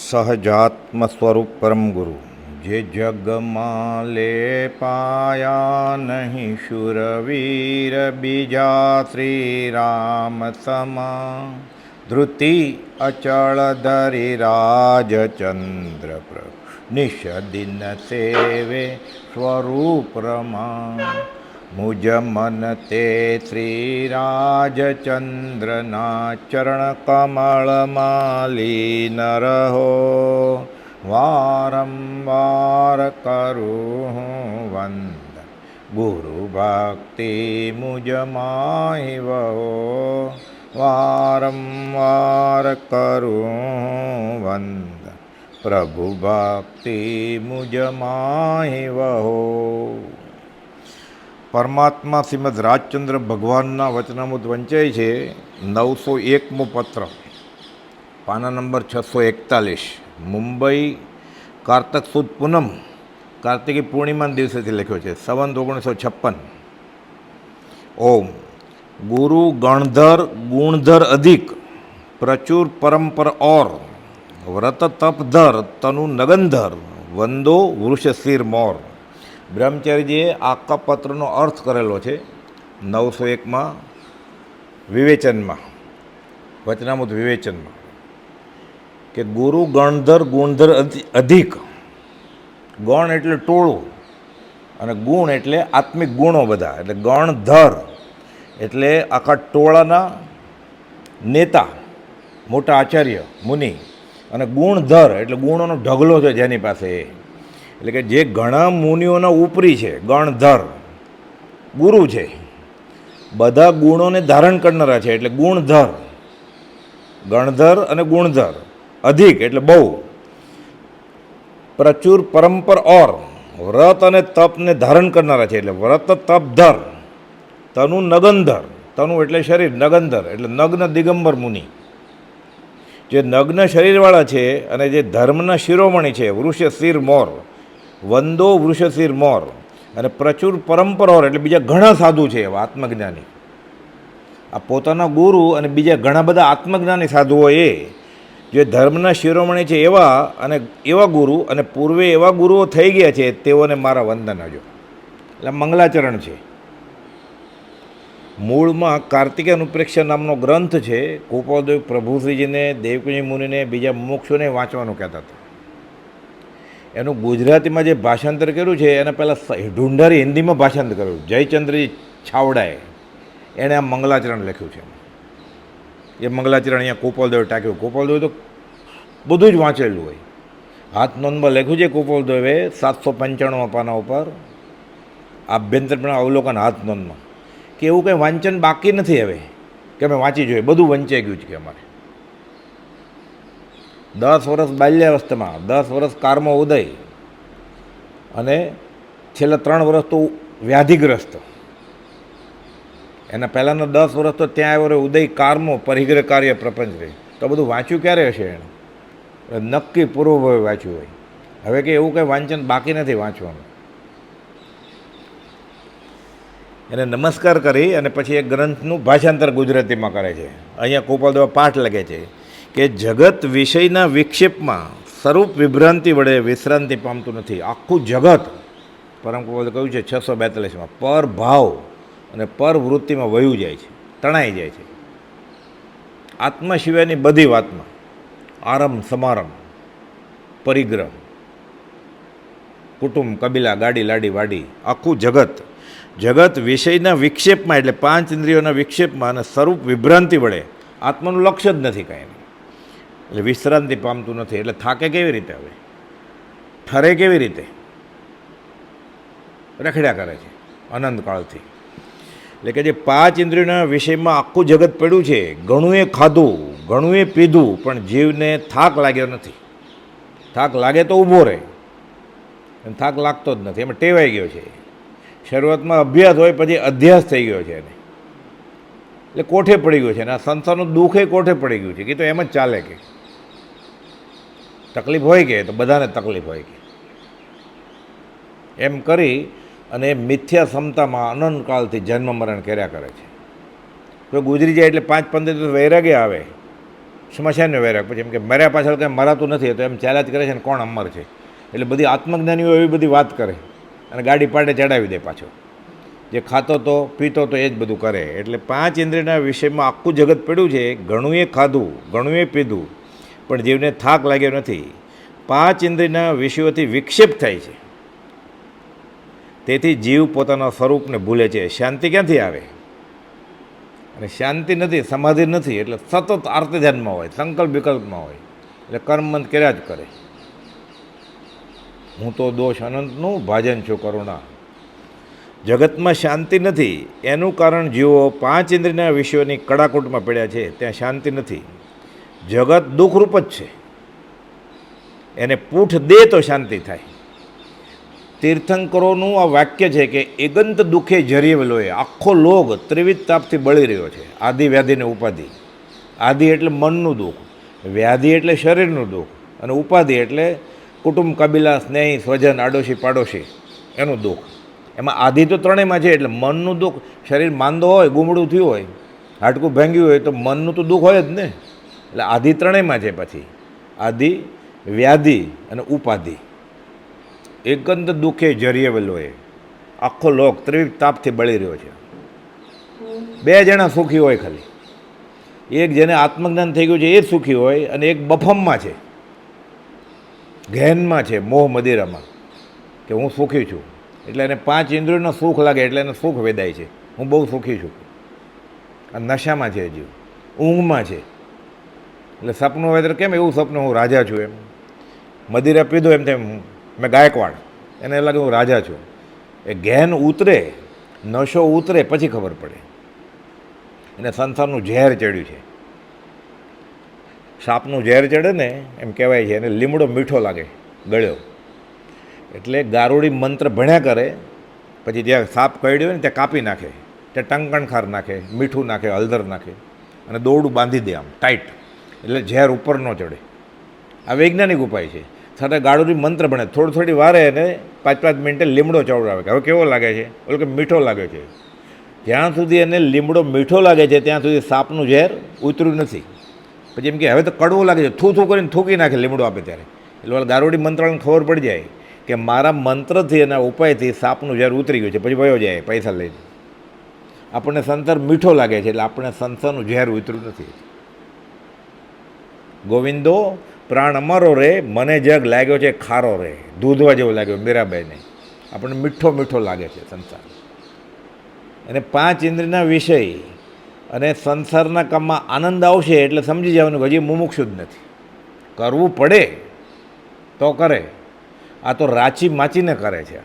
સહજાત્મ સ્વરૂપ પરમ ગુરુ જે જગમાં લે પાયા નહીં શુરવીર બીજા શ્રી રામ સમા ધૃતિ અચળ ધરી રાજચંદ્ર નિશ દિન સેવે સ્વરૂપ રમા મુજ મન તે શ્રી રાજચંદ્રના ચરણ કમળમાં લીન રહો વારંવાર કરું વંદ ગુરુ ભક્તિ મુજ માહી વહો વારંવાર કરું વંદ પ્રભુ ભક્તિ મુજ માહી વહો. પરમાત્મા શ્રીમદ રાજચંદ્ર ભગવાનના વચનામૃત વંચાય છે 901મો પત્ર, પાના નંબર 641, મુંબઈ, કારતક સુદ પૂનમ, કાર્તિકી પૂર્ણિમાના દિવસેથી લખ્યો છે, સંવત 1956. ઓમ ગુરુ ગણધર ગુણધર અધિક પ્રચુર પરંપર ઓર વ્રત તપધર તનુ નગનધર વંદો વૃષશિર મોર. બ્રહ્મચારીજીએ આખા પત્રનો અર્થ કરેલો છે 901માં વિવેચનમાં, વચનામૃત વિવેચનમાં, કે ગુરુ ગણધર ગુણધર અધિક. ગણ એટલે ટોળું અને ગુણ એટલે આત્મિક ગુણો બધા, એટલે ગણધર એટલે આખા ટોળાના નેતા, મોટા આચાર્ય મુનિ, અને ગુણધર એટલે ગુણોનો ઢગલો છે જેની પાસે, એટલે કે જે ઘણા મુનિઓના ઉપરી છે, ગણધર ગુરુ છે, બધા ગુણોને ધારણ કરનારા છે, એટલે ગુણધર. ગણધર અને ગુણધર, અધિક એટલે બહુ, પ્રચુર પરંપર ઓર વ્રત અને તપને ધારણ કરનારા છે, એટલે વ્રત તપધર. તનુ નગનધર, તનુ એટલે શરીર, નગનધર એટલે નગ્ન દિગંબર મુનિ, જે નગ્ન શરીરવાળા છે અને જે ધર્મના શિરોમણી છે, વૃષશિર મોર, વંદો વૃષશિર મોર. અને પ્રચુર પરંપરાઓ એટલે બીજા ઘણા સાધુ છે એવા આત્મજ્ઞાની. આ પોતાના ગુરુ અને બીજા ઘણા બધા આત્મજ્ઞાની સાધુઓ એ જે ધર્મના શિરોમણી છે એવા, અને એવા ગુરુ, અને પૂર્વે એવા ગુરુઓ થઈ ગયા છે, તેઓને મારા વંદન હજો. એટલે મંગલાચરણ છે. મૂળમાં કાર્તિક અનુપ્રેક્ષા નામનો ગ્રંથ છે, ગોપાલદેવ પ્રભુશ્રીજીને, દેવકીજી મુનિને, બીજા મોક્ષોને વાંચવાનું કહેતા હતા. એનું ગુજરાતીમાં જે ભાષાંતર કર્યું છે એને પહેલાં ઢુંઢારી હિન્દીમાં ભાષાંતર કર્યું, જયચંદ્રજી છાવડાએ. એણે આ મંગલાચરણ લખ્યું છે. એ મંગલાચરણ અહીંયા ગોપાલદેવે ટાંક્યું. ગોપાલદેવે તો બધું જ વાંચેલું હોય. હાથ નોંધમાં લખ્યું છે ગોપાલદેવે 795 પાના ઉપર, આભ્યંતર અવલોકન હાથ નોંધમાં, કે એવું કંઈ વાંચન બાકી નથી હવે કે અમે વાંચી જોઈએ, બધું વંચાઈ ગયું છે કે અમારે. 10 વર્ષ બાલ્યાવસ્થામાં, 10 વર્ષ કારમો ઉદય, અને છેલ્લા 3 વર્ષ તો વ્યાધિગ્રસ્ત. એના પહેલાંના 10 વર્ષ તો ત્યાં આવ્યો રહે ઉદય, કારમો, પરિગ્રહ કાર્ય, પ્રપંચ રહે. તો બધું વાંચ્યું ક્યારે હશે એણે? નક્કી પૂર્વભાવે વાંચ્યું હોય. હવે કે એવું કંઈ વાંચન બાકી નથી વાંચવાનું. એને નમસ્કાર કરી અને પછી એ ગ્રંથનું ભાષાંતર ગુજરાતીમાં કરે છે. અહીંયા ગોપાલદેવ પાઠ લખે છે કે જગત વિષયના વિક્ષેપમાં સ્વરૂપ વિભ્રાંતિ વડે વિશ્રાંતિ પામતું નથી. આખું જગત, પરમ ગોપાલે કહ્યું છે 642માં, પર ભાવ અને પર વૃત્તિમાં વયું જાય છે, તણાઈ જાય છે. આત્મા સિવાયની બધી વાતમાં આરંભ, સમારંભ, પરિગ્રહ, કુટુંબ, કબીલા, ગાડી, લાડી, વાડી, આખું જગત વિષયના વિક્ષેપમાં, એટલે 5 ઇન્દ્રિયોના વિક્ષેપમાં અને સ્વરૂપ વિભ્રાંતિ વડે આત્માનું લક્ષ્ય જ નથી કાંઈ, એટલે વિશ્રાંતિ પામતું નથી. એટલે થાકે કેવી રીતે? હવે ઠરે કેવી રીતે? રખડ્યા કરે છે અનંતકાળથી. એટલે કે જે 5 ઇન્દ્રિયોના વિષયમાં આખું જગત પડ્યું છે, ઘણું એ ખાધું, ઘણું એ પીધું, પણ જીવને થાક લાગ્યો નથી. થાક લાગે તો ઊભો રહે, થાક લાગતો જ નથી, એમાં ટેવાઈ ગયો છે. શરૂઆતમાં અભ્યાસ હોય, પછી અધ્યાસ થઈ ગયો છે એને, એટલે કોઠે પડી ગયો છે. અને આ સંસારનું દુઃખ એ કોઠે પડી ગયું છે કે તો એમ જ ચાલે, કે તકલીફ હોય કે તો બધાને તકલીફ હોય કે એમ કરી અને મિથ્યા ક્ષમતામાં અનંતકાળથી જન્મ મરણ કર્યા કરે છે. તો ગુજરી જાય એટલે 5-15 દિવસ વૈરાગ્ય આવે, સ્મશાનનો વૈરાગ. પછી એમ કે મર્યા પાછળ કંઈ મરાતું નથી તો એમ ચાલ્યા જ કરે છે ને કોણ અમર છે. એટલે બધી આત્મજ્ઞાનીઓ એવી બધી વાત કરે અને ગાડી પાડે ચડાવી દે પાછો. જે ખાતો તો પીતો તો એ જ બધું કરે. એટલે પાંચ ઇન્દ્રિયના વિષયમાં આખું જગત પડ્યું છે. ઘણું એ ખાધું, ઘણું એ પીધું, પણ જીવને થાક લાગ્યો નથી. પાંચ ઇન્દ્રિયના વિષયોથી વિક્ષેપ થાય છે. તેથી જીવ પોતાના સ્વરૂપને ભૂલે છે. શાંતિ ક્યાંથી આવે? અને શાંતિ નથી, સમાધિ નથી, એટલે સતત આર્ત ધ્યાનમાં હોય, સંકલ્પ વિકલ્પમાં હોય, એટલે કર્મબંધ કર્યા જ કરે. હું તો દોષ અનંતનું ભાજન છું કરુણા. જગતમાં શાંતિ નથી. એનું કારણ જીવો પાંચ ઇન્દ્રિયના વિષયોની કડાકૂટમાં પડ્યા છે. ત્યાં શાંતિ નથી. જગત દુઃખરૂપ જ છે. એને પૂઠ દે તો શાંતિ થાય. તીર્થંકરોનું આ વાક્ય છે કે એગંત દુઃખે જરીવેલોએ આખો લોક ત્રિવિધ તાપથી બળી રહ્યો છે. આદિ વ્યાધિને ઉપાધિ. આદિ એટલે મનનું દુઃખ, વ્યાધિ એટલે શરીરનું દુઃખ, અને ઉપાધિ એટલે કુટુંબ કબીલા સ્નેહી સ્વજન આડોશી પાડોશી એનું દુઃખ. એમાં આદિ તો ત્રણેયમાં છે. એટલે મનનું દુઃખ, શરીર માંદો હોય, ગુમડું થયું હોય, હાડકું ભાંગ્યું હોય તો મનનું તો દુઃખ હોય જ ને. એટલે આદિ ત્રણેયમાં છે. પછી આદિ, વ્યાધિ અને ઉપાધિ. એકંત દુઃખે જરીયેવેલોએ આખો લોક ત્રિવિધ તાપથી બળી રહ્યો છે. બે જણા સુખી હોય ખાલી. એક જેને આત્મજ્ઞાન થઈ ગયું છે એ જ સુખી હોય, અને એક બફમમાં છે, ઘેનમાં છે, મોહ મદિરામાં, કે હું સુખી છું. એટલે એને પાંચ ઇન્દ્રિયોનું સુખ લાગે એટલે એને સુખ વેદાય છે. હું બહુ સુખી છું. આ નશામાં છે જીવ, ઊંઘમાં છે. એટલે સપનું હોય કેમ એવું સપનું હું રાજા છું એમ. મદિરા પીધો એમ તેમ મેં ગાયકવાડ, એને એવું લાગે હું રાજા છું. એ ઘેન ઉતરે, નશો ઉતરે પછી ખબર પડે એને સંસારનું ઝેર ચડ્યું છે. સાપનું ઝેર ચડે ને એમ કહેવાય છે, એને લીમડો મીઠો લાગે ગળ્યો. એટલે ગારુડી મંત્ર ભણ્યા કરે, પછી જ્યાં સાપ કરડ્યો હોય ને ત્યાં કાપી નાખે, ત્યાં ટંકણખાર નાખે, મીઠું નાખે, હળદર નાખે અને દોરડું બાંધી દે આમ ટાઈટ, એટલે ઝેર ઉપર ન ચડે. આ વૈજ્ઞાનિક ઉપાય છે. સાથે ગારુડી મંત્ર ભણે, થોડી વારે એને 5-5 મિનિટે લીમડો ચવડાવે કે હવે કેવો લાગે છે, ઓલો કે મીઠો લાગે છે. જ્યાં સુધી એને લીમડો મીઠો લાગે છે ત્યાં સુધી સાપનું ઝેર ઉતર્યું નથી. પછી એમ કે હવે તો કડવું લાગે છે, થૂ કરીને થૂકી નાખે લીમડો આપે ત્યારે. એટલે ગારુડી મંત્રને ખબર પડી જાય કે મારા મંત્રથી એના ઉપાયથી સાપનું ઝેર ઉતરી ગયું છે, પછી વયો જાય પૈસા લઈને. આપણને સંસાર મીઠો લાગે છે એટલે આપણે સંસારનું ઝેર ઉતર્યું નથી. ગોવિંદો પ્રાણ અમારો રે, મને જગ લાગ્યો છે ખારો રે. દૂધવા જેવો લાગ્યો મીરાબાઈને. આપણને મીઠો મીઠો લાગે છે સંસાર. અને પાંચ ઇન્દ્રિયના વિષય અને સંસારના કામમાં આનંદ આવશે એટલે સમજી જવાનું હજી મુમુક્ષુ જ નથી. કરવું પડે તો કરે. આ તો રાચી માચીને કરે છે.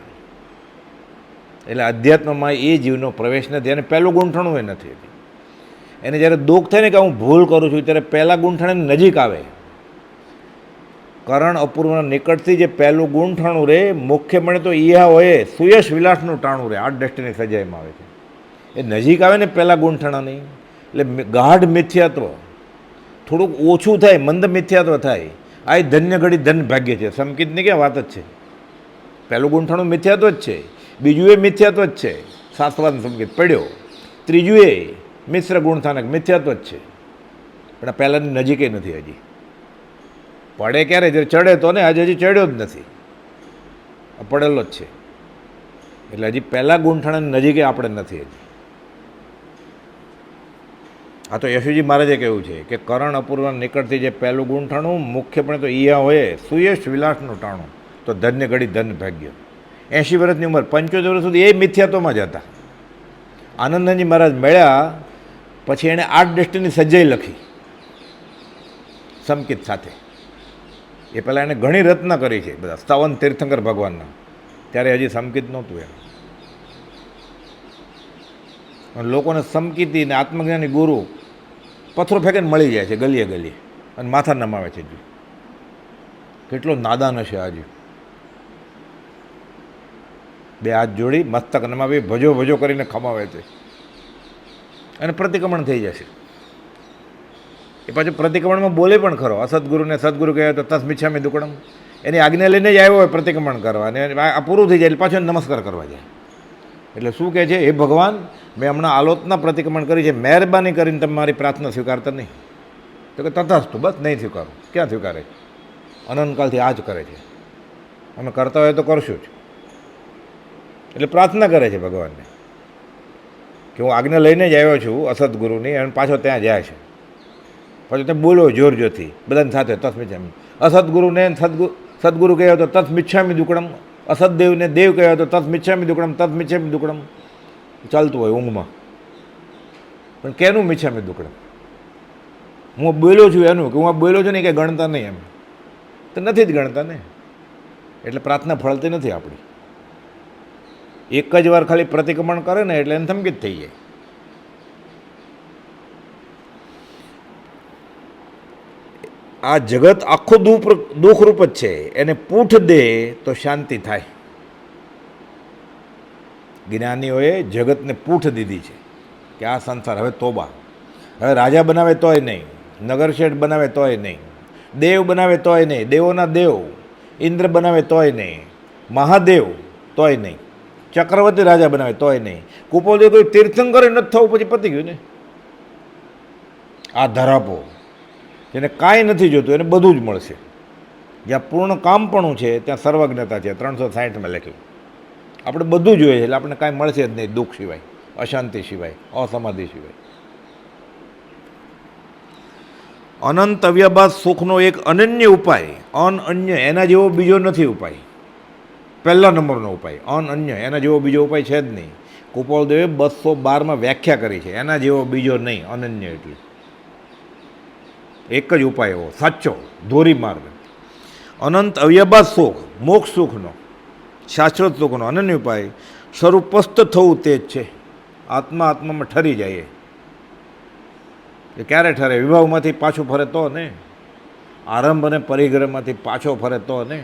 એટલે અધ્યાત્મમાં એ જીવનો પ્રવેશ નથી. અને પહેલું ગૂંઠણું એ નથી. એને જ્યારે દુઃખ થાય ને કે હું ભૂલ કરું છું, ત્યારે પહેલાં ગૂંઠણની નજીક આવે. કરણ અપૂર્વના નિકટથી જે પહેલું ગૂંઠણું રહે, મુખ્યપણે તો ઈહા હોય સુયશ વિલાસનું ટાણું રહે. 8 ડેસ્ટિની સજાયમાં આવે છે. એ નજીક આવે ને પહેલાં ગૂંઠણાની, એટલે ગાઢ મિથ્યાત્વ થોડુંક ઓછું થાય, મંદ મિથ્યાત્વ થાય. આ એ ધન્ય ઘડી ધન ભાગ્ય છે. સંકિતની ક્યાં વાત જ છે. પહેલું ગૂંઠણું મિથ્યાત્વ જ છે, બીજું એ મિથ્યાત્વ જ છે, શાસ્ત્રવાદ સંકેત પડ્યો. ત્રીજું એ મિશ્ર ગુણસ્થાનક મિથ્યાત્વ જ છે. પણ આ પહેલાંની નજીકે નથી હજી. પડે ક્યારે? જ્યારે ચડે તો ને. આજે હજી ચડ્યો જ નથી, પડેલો જ છે. એટલે હજી પહેલાં ગૂંઠણાની નજીકે આપણે નથી હજી. આ તો યશુજી મહારાજે કહ્યું છે કે કરણ અપૂર્વના નિકટથી જે પહેલું ગૂંઠણું, મુખ્યપણે તો ઈયા હોય સુયશ વિલાસનું ટાણું, તો ધન્ય ઘડી ધન ભાગ્ય. 80 વર્ષની ઉંમર, 75 વર્ષ સુધી એ મિથ્યાત્વમાં જ હતા. આનંદજી મહારાજ મળ્યા પછી એણે 8 ડેસ્ટિની સજ્જાઈ લખી સમકિત સાથે. એ પહેલાં એણે ઘણી રચના કરી છે બધા 57 તીર્થંકર ભગવાનના. ત્યારે હજી સમકિત નહોતું એમ. અને લોકોને સમકિતી ને આત્મજ્ઞાની ગુરુ પથ્થરો ફેંકીને મળી જાય છે ગલીએ ગલીએ, અને માથા નમાવે છે. કેટલો નાદાન હશે આજે. 2 હાથ જોડી મસ્તક નમાવી ભજો ભજો કરીને ખમાવે છે, અને પ્રતિક્રમણ થઈ જશે. એ પાછું પ્રતિક્રમણમાં બોલે પણ ખરો. અસદગુરુને સદગુરુ કહે તો તસ્મિચ્છામિ દુક્કડમ, એની આજ્ઞા લઈને જ આવ્યો હોય પ્રતિક્રમણ કરવા, અને આ પૂરું થઈ જાય એટલે પાછો નમસ્કાર કરવા જાય. એટલે શું કહે છે? હે ભગવાન, મેં હમણાં આલોચના પ્રતિક્રમણ કરી છે, મહેરબાની કરીને તમે મારી પ્રાર્થના સ્વીકારતા નહીં. તો કે તથાસ્તુ, બસ નહીં સ્વીકારું. ક્યાં સ્વીકારે છે? અનંતકાલથી આ જ કરે છે. અમે કરતા હોય તો કરશું જ. એટલે પ્રાર્થના કરે છે ભગવાનને કે હું આજ્ઞા લઈને જ આવ્યો છું અસદગુરુની, અને પાછો ત્યાં જાય છે. પછી તમે બોલો જોર જોરથી બધાની સાથે તસ મિચ્છામી. અસદગુરુને સદગુરુ કહ્યો તો તસ મિચ્છામી દુકડમ, અસદદેવને દેવ કહ્યો તો તસ મિચ્છામી દુકડમ, તસ મિચ્છામી દુકડમ ચાલતું હોય ઊંઘમાં. પણ કેનું મિચ્છામી દુકડમ? હું બોલ્યો છું એનું, કે હું બોલ્યો છું ને કે ગણતા નહીં એમ તો નથી જ ગણતા ને. એટલે પ્રાર્થના ફળતી નથી આપણી. એક જ વાર ખાલી પ્રતિક્રમણ કરે ને એટલે એને થમકી જ થઈ જાય. આ જગત આખું દુઃખરૂપ જ છે, એને પૂઠ દે તો શાંતિ થાય. જ્ઞાનીઓએ જગતને પૂઠ દીધી છે કે આ સંસાર હવે તોબા. હવે રાજા બનાવે તોય નહીં, નગરશેઠ બનાવે તોય નહીં, દેવ બનાવે તોય નહીં, દેવોના દેવ ઇન્દ્ર બનાવે તોય નહીં, મહાદેવ તોય નહીં, ચક્રવર્તી રાજા બનાવે તોય નહીં, કુપોદેવ કોઈ તીર્થંકર નથી થવું પછી પતી ગયું ને. આ ધરાપો જેને કાંઈ નથી જોતું એને બધું જ મળશે. જ્યાં પૂર્ણ કામપણું છે ત્યાં સર્વજ્ઞતા છે. 360માં લખ્યું. આપણે બધું જોઈએ છે એટલે આપણે કાંઈ મળશે જ નહીં, દુઃખ સિવાય, અશાંતિ સિવાય, અસમાધિ સિવાય. અનંત અવ્યભાત સુખનો એક અનન્ય ઉપાય, અનન્ય એના જેવો બીજો નથી ઉપાય. પહેલા નંબરનો ઉપાય અનન્ય, એના જેવો બીજો ઉપાય છે જ નહીં. કુપાલદેવે 212માં વ્યાખ્યા કરી છે, એના જેવો બીજો નહીં. અનન્ય એટલે એક જ ઉપાય એવો સાચો ધોરી માર્ગ. અનંત અવ્યભાત સુખ, મોક્ષ સુખનો, શાશ્વત સુખનો અનન્ય ઉપાય સ્વરૂપસ્થ થવું તે જ છે. આત્મા આત્મામાં ઠરી જાય. એ ક્યારે ઠરે? વિભાવમાંથી પાછું ફરે તો ને, આરંભ અને પરિગ્રહમાંથી પાછો ફરે તો ને.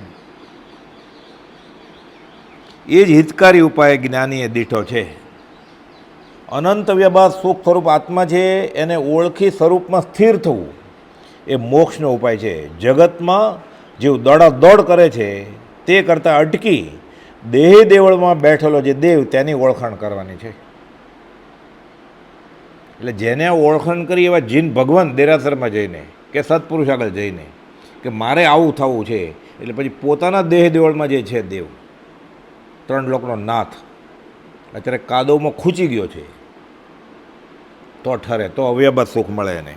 એ જ હિતકારી ઉપાય જ્ઞાનીએ દીઠો છે. અનંત વ્યભાત સુખ સ્વરૂપ આત્મા છે એને ઓળખી સ્વરૂપમાં સ્થિર થવું એ મોક્ષનો ઉપાય છે. જગતમાં જેવું દોડાદોડ કરે છે તે કરતાં અટકી દેહ દેવળમાં બેઠેલો જે દેવ તેની ઓળખાણ કરવાની છે. એટલે જેને ઓળખાણ કરી એવા જીન ભગવાન દેરાસરમાં જઈને કે સત્પુરુષ આગળ જઈને કે મારે આવું થવું છે, એટલે પછી પોતાના દેહ દેવળમાં જે છે દેવ, 3 લોકનો નાથ, અત્યારે કાદવમાં ખૂંચી ગયો છે તો ઠરે, તો અવ્યભાત સુખ મળે એને.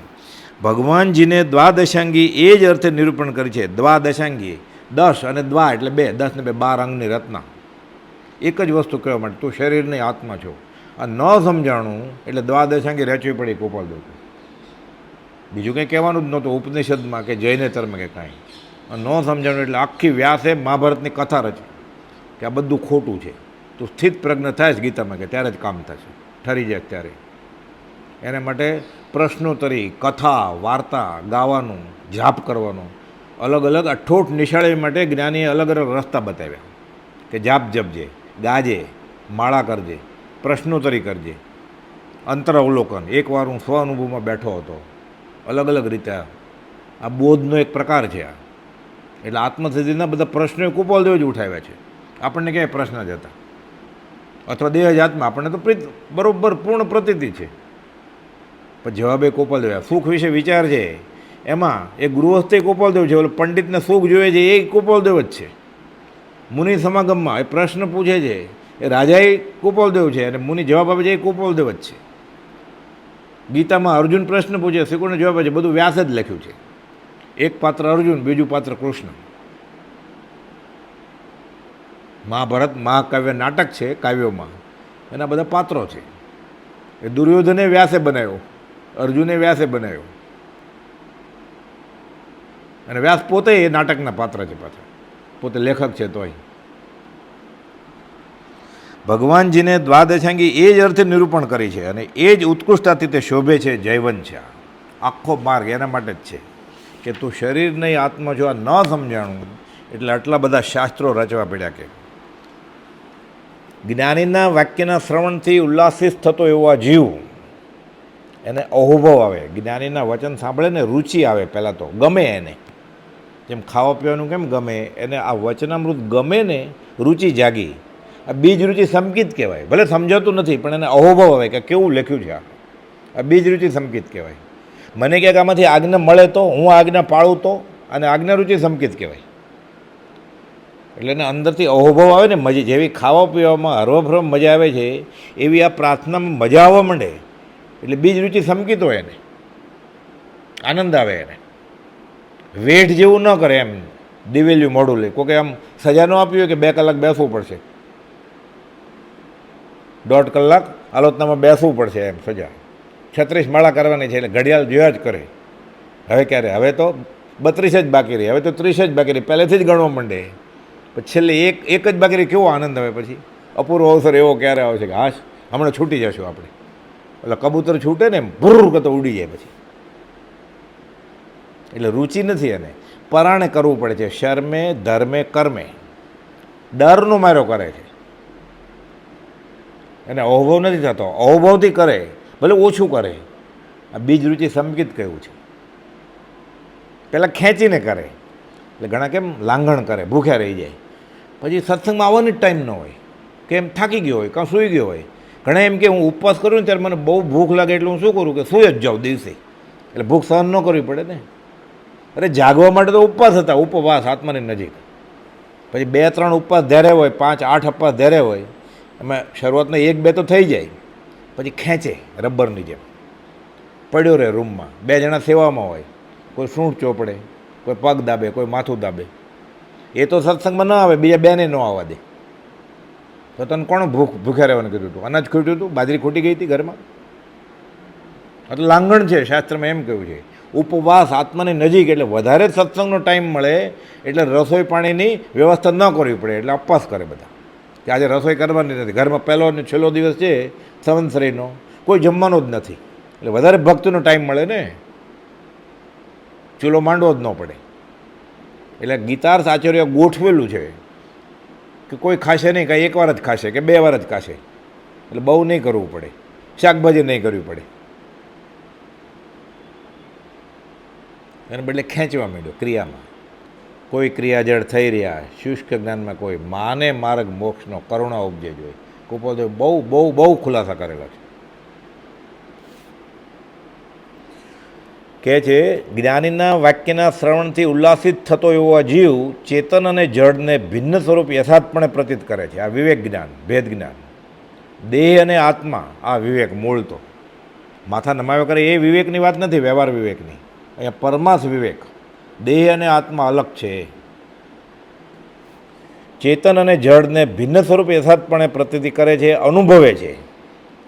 ભગવાનજીને દ્વાદશાંગી એ જ અર્થે નિરૂપણ કરી છે. દ્વાદશાંગી 10 અને દ્વા એટલે 2, 10 ને 2 12 અંગની રચના. એક જ વસ્તુ કહેવા માટે તું શરીર નહીં આત્મા છો. આ ન સમજાણું એટલે દ્વાદશાંગી રચવી પડી ગોપાલદેવ. બીજું કંઈ કહેવાનું જ નહોતું ઉપનિષદમાં કે જૈનેતરમાં કે કાંઈ. ન સમજાણું એટલે આખી વ્યાસે મહાભારતની કથા રચી કે આ બધું ખોટું છે. તું સ્થિત પ્રજ્ઞ થાય છે ગીતામાં કે ત્યારે જ કામ થશે, ઠરી જાય ત્યારે. એને માટે પ્રશ્નોત્તરી, કથા, વાર્તા ગાવાનું, જાપ કરવાનો, અલગ અલગ અઠોટ નિશાળી માટે જ્ઞાનીએ અલગ અલગ રસ્તા બતાવ્યા કે જાપ જપજે, ગાજે, માળા કરજે, પ્રશ્નોત્તરી કરજે, અંતર અવલોકન. એકવાર હું સ્વ અનુભવમાં બેઠો હતો, અલગ અલગ રીતે. આ બોધનો એક પ્રકાર છે આ. એટલે આત્મસિદ્ધિના બધા પ્રશ્નો કુપાલદેવ જ ઉઠાવ્યા છે. આપણને ક્યાંય પ્રશ્ન જ હતા અથવા દેહ જ આત્મા, આપણને તો બરોબર પૂર્ણ પ્રતીતિ છે. પણ જવાબ એ ગોપાલદેવ. સુખ વિશે વિચાર છે એમાં એ ગૃહસ્થ ગોપાલદેવ છે, ઓલો પંડિતને સુખ જોઈએ છે એ ગોપાલદેવ જ છે. મુનિ સમાગમમાં એ પ્રશ્ન પૂછે છે એ રાજાએ ગોપાલદેવ છે અને મુનિ જવાબ આપે છે એ ગોપાલદેવ જ છે. ગીતામાં અર્જુન પ્રશ્ન પૂછે, શ્રીકૃષ્ણ જવાબ આપે છે, બધું વ્યાસ જ લખ્યું છે. એક પાત્ર અર્જુન, બીજું પાત્ર કૃષ્ણ. મહાભારત મહાકાવ્ય નાટક છે, કાવ્યોમાં એના બધા પાત્રો છે. એ દુર્યોધને વ્યાસે બનાવ્યો, અર્જુને વ્યાસે બનાવ્યો, અને વ્યાસ પોતે એ નાટકના પાત્ર છે, પાછા પોતે લેખક છે. તોય ભગવાનજીને દ્વાદશાંગી એ જ અર્થે નિરૂપણ કરી છે અને એ જ ઉત્કૃષ્ટતાથી તે શોભે છે. જૈવન છે આખો માર્ગ એના માટે જ છે કે તું શરીર નહીં આત્મા જો આ ન સમજાણું એટલે આટલા બધા શાસ્ત્રો રચવા પડ્યા. કે જ્ઞાનીના વાક્યના શ્રવણથી ઉલ્લાસિત થતો એવો આ જીવ, એને અહોભાવ આવે. જ્ઞાનીના વચન સાંભળે ને રુચિ આવે, પહેલાં તો ગમે એને, જેમ ખાવા પીવાનું કેમ ગમે, એને આ વચનામૃત ગમે ને રુચિ જાગી. આ બીજ રુચિ સંકિત કહેવાય. ભલે સમજાતું નથી પણ એને અહોભાવ આવે કે કેવું લખ્યું છે આ બીજ રુચિ સંકિત કહેવાય. મને ક્યાંક આમાંથી આજ્ઞા મળે તો, હું આજ્ઞા પાળું તો, અને આજ્ઞારૂચિ સંકેત કહેવાય. એટલે એને અંદરથી અહોભાવ આવે ને, મજા જેવી ખાવા પીવામાં હરવા ફરવામાં મજા આવે છે એવી આ પ્રાર્થનામાં મજા આવવા માંડે એટલે બીજ રૂચિ સંકિત હોય એને, આનંદ આવે એને. વેઠ જેવું ન કરે એમ, દિવેલિયું મોડું લે. કોકે આમ સજા ન આપી હોય કે 2 કલાક બેસવું પડશે, 1.5 કલાક આલોચનામાં બેસવું પડશે એમ સજા. 36 માળા કરવાની છે એટલે ઘડિયાળ જોયા જ કરે. હવે ક્યારે, હવે તો 32 જ બાકી રહી, હવે તો 30 જ બાકી રહી, પહેલેથી જ ગણવા માંડે. પછી છેલ્લે એક જ બાકી રહી, કેવો આનંદ આવે. પછી અપૂર્વ અવસર એવો ક્યારે આવશે કે હાશ હમણાં છૂટી જશું આપણે. એટલે કબૂતર છૂટે ને એમ ભૂર કરતો ઉડી જાય પછી. એટલે રુચિ નથી, એને પરાણે કરવું પડે છે. શર્મે ધર્મે કર્મે, ડરનો માર્યો કરે છે, એને અહોભાવ નથી થતો. અહોભાવથી કરે, ભલે ઓછું કરે. આ બીજ રુચિ સંકિત કહ્યું છે. પહેલાં ખેંચીને કરે એટલે ઘણા કેમ લાંઘણ કરે, ભૂખ્યા રહી જાય. પછી સત્સંગમાં આવવાનો જ ટાઈમ ન હોય, કે એમ થાકી ગયો હોય, કાં સૂઈ ગયો હોય. ઘણા એમ કે હું ઉપવાસ કરું ને ત્યારે મને બહુ ભૂખ લાગે એટલે હું શું કરું કે સૂઈ જ જાઉં દિવસે, એટલે ભૂખ સહન ન કરવી પડે ને. અરે જાગવા માટે તો ઉપવાસ હતા, ઉપવાસ આત્માની નજીક. પછી 2-3 ઉપવાસ ધ્યારે હોય, 5-8 ઉપવાસ ધ્યારે હોય, એમાં શરૂઆતના 1-2 તો થઈ જાય. પછી ખેંચે રબરની જેમ, પડ્યો રહે રૂમમાં. 2 જણા સેવામાં હોય, કોઈ સૂંઢ ચોપડે, કોઈ પગ દાબે, કોઈ માથું દાબે. એ તો સત્સંગમાં ન આવે, બીજા 2ને ન આવવા દે. તો તને કોણ ભૂખ્યા રહેવાનું કીધું હતું? અનાજ ખૂટ્યું હતું, બાજરી ખૂટી ગઈ હતી ઘરમાં. એટલે લાંઘણ છે, શાસ્ત્રમાં એમ કહ્યું છે. ઉપવાસ આત્માની નજીક, એટલે વધારે સત્સંગનો ટાઈમ મળે એટલે રસોઈ પાણીની વ્યવસ્થા ન કરવી પડે, એટલે ઉપવાસ કરે બધા કે આજે રસોઈ કરવાની નથી. ઘરમાં પહેલો અને છેલ્લો દિવસ છે સંવત્સરીનો, કોઈ જમવાનો જ નથી. એટલે વધારે ભક્તિનો ટાઈમ મળે ને, ચૂલો માંડવો જ ન પડે. એટલે ગીતાર્થ આચાર્ય ગોઠવેલું છે કે કોઈ ખાશે નહીં, કાંઈ 1 વાર જ ખાશે કે 2 વાર જ ખાશે. એટલે બહુ નહીં કરવું પડે, શાકભાજી નહીં કરવી પડે. એને બદલે ખેંચવા માંડ્યો ક્રિયામાં. કોઈ ક્રિયાજળ થઈ રહ્યા, શુષ્ક જ્ઞાનમાં કોઈ માને માર્ગ મોક્ષનો કરુણા ઉપજે જોઈએ. કુપોદેવ બહુ બહુ બહુ ખુલાસા કરેલા છે. કહે છે જ્ઞાનીના વાક્યના શ્રવણથી ઉલ્લાસિત થતો એવો આ જીવ ચેતન અને જળને ભિન્ન સ્વરૂપ યથાર્થપણે પ્રતીત કરે છે. આ વિવેક જ્ઞાન, ભેદ જ્ઞાન. દેહ અને આત્મા, આ વિવેક મૂળ તો માથા નમાવ્યા કરે એ વિવેકની વાત નથી, વ્યવહાર વિવેકની. અહીંયા પરમાર્થ વિવેક, દેહ અને આત્મા અલગ છે. ચેતન અને જળને ભિન્ન સ્વરૂપ યથાર્થપણે પ્રતીતિ કરે છે, અનુભવે છે.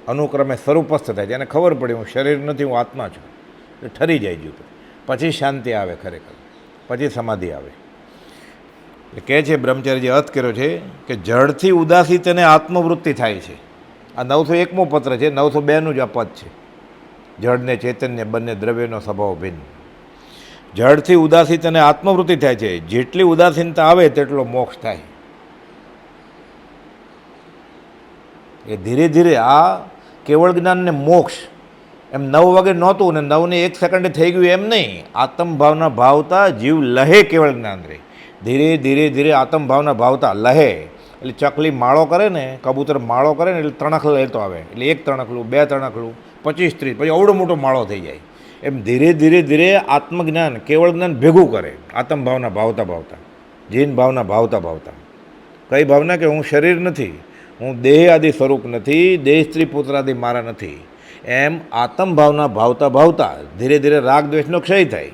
અનુક્રમે સ્વરૂપસ્થ થાય છે. એને ખબર પડી હું શરીર નથી, હું આત્મા છું. ઠરી જાય જુદું. પછી શાંતિ આવે, ખરેખર પછી સમાધિ આવે. એ કહે છે બ્રહ્મચારીજી અર્થ કર્યો છે કે જળથી ઉદાસી તેને આત્મવૃત્તિ થાય છે. આ 901મો પત્ર છે, 902નું જ આ પદ છે. જળને ચૈતન્ય બંને દ્રવ્યનો સ્વભાવ ભિન્ન. જળથી ઉદાસી તેને આત્મવૃત્તિ થાય છે. જેટલી ઉદાસીનતા આવે તેટલો મોક્ષ થાય. એ ધીરે ધીરે આ કેવળ જ્ઞાનને મોક્ષ એમ 9 વાગે નહોતું ને 9ને 1 સેકન્ડે થઈ ગયું એમ નહીં. આત્મભાવના ભાવતા જીવ લહે કેવળ જ્ઞાન રહે. ધીરે ધીરે ધીરે આત્મભાવના ભાવતા લહે. એટલે ચકલી માળો કરે ને, કબૂતર માળો કરે ને એટલે તણખલું લેતો આવે. એટલે 1 તણખલું, 2 તણખલું, 25, 30, પછી અવડો મોટો માળો થઈ જાય. એમ ધીરે ધીરે ધીરે આત્મજ્ઞાન, કેવળ જ્ઞાન ભેગું કરે. આત્મભાવના ભાવતા ભાવતા, જીન ભાવના ભાવતા ભાવતા. કઈ ભાવના કે હું શરીર નથી, હું દેહ આદિ સ્વરૂપ નથી, દેહ સ્ત્રી પુત્ર આદિ મારા નથી. એમ આત્મભાવના ભાવતા ભાવતા ધીરે ધીરે રાગ દ્વેષનો ક્ષય થાય.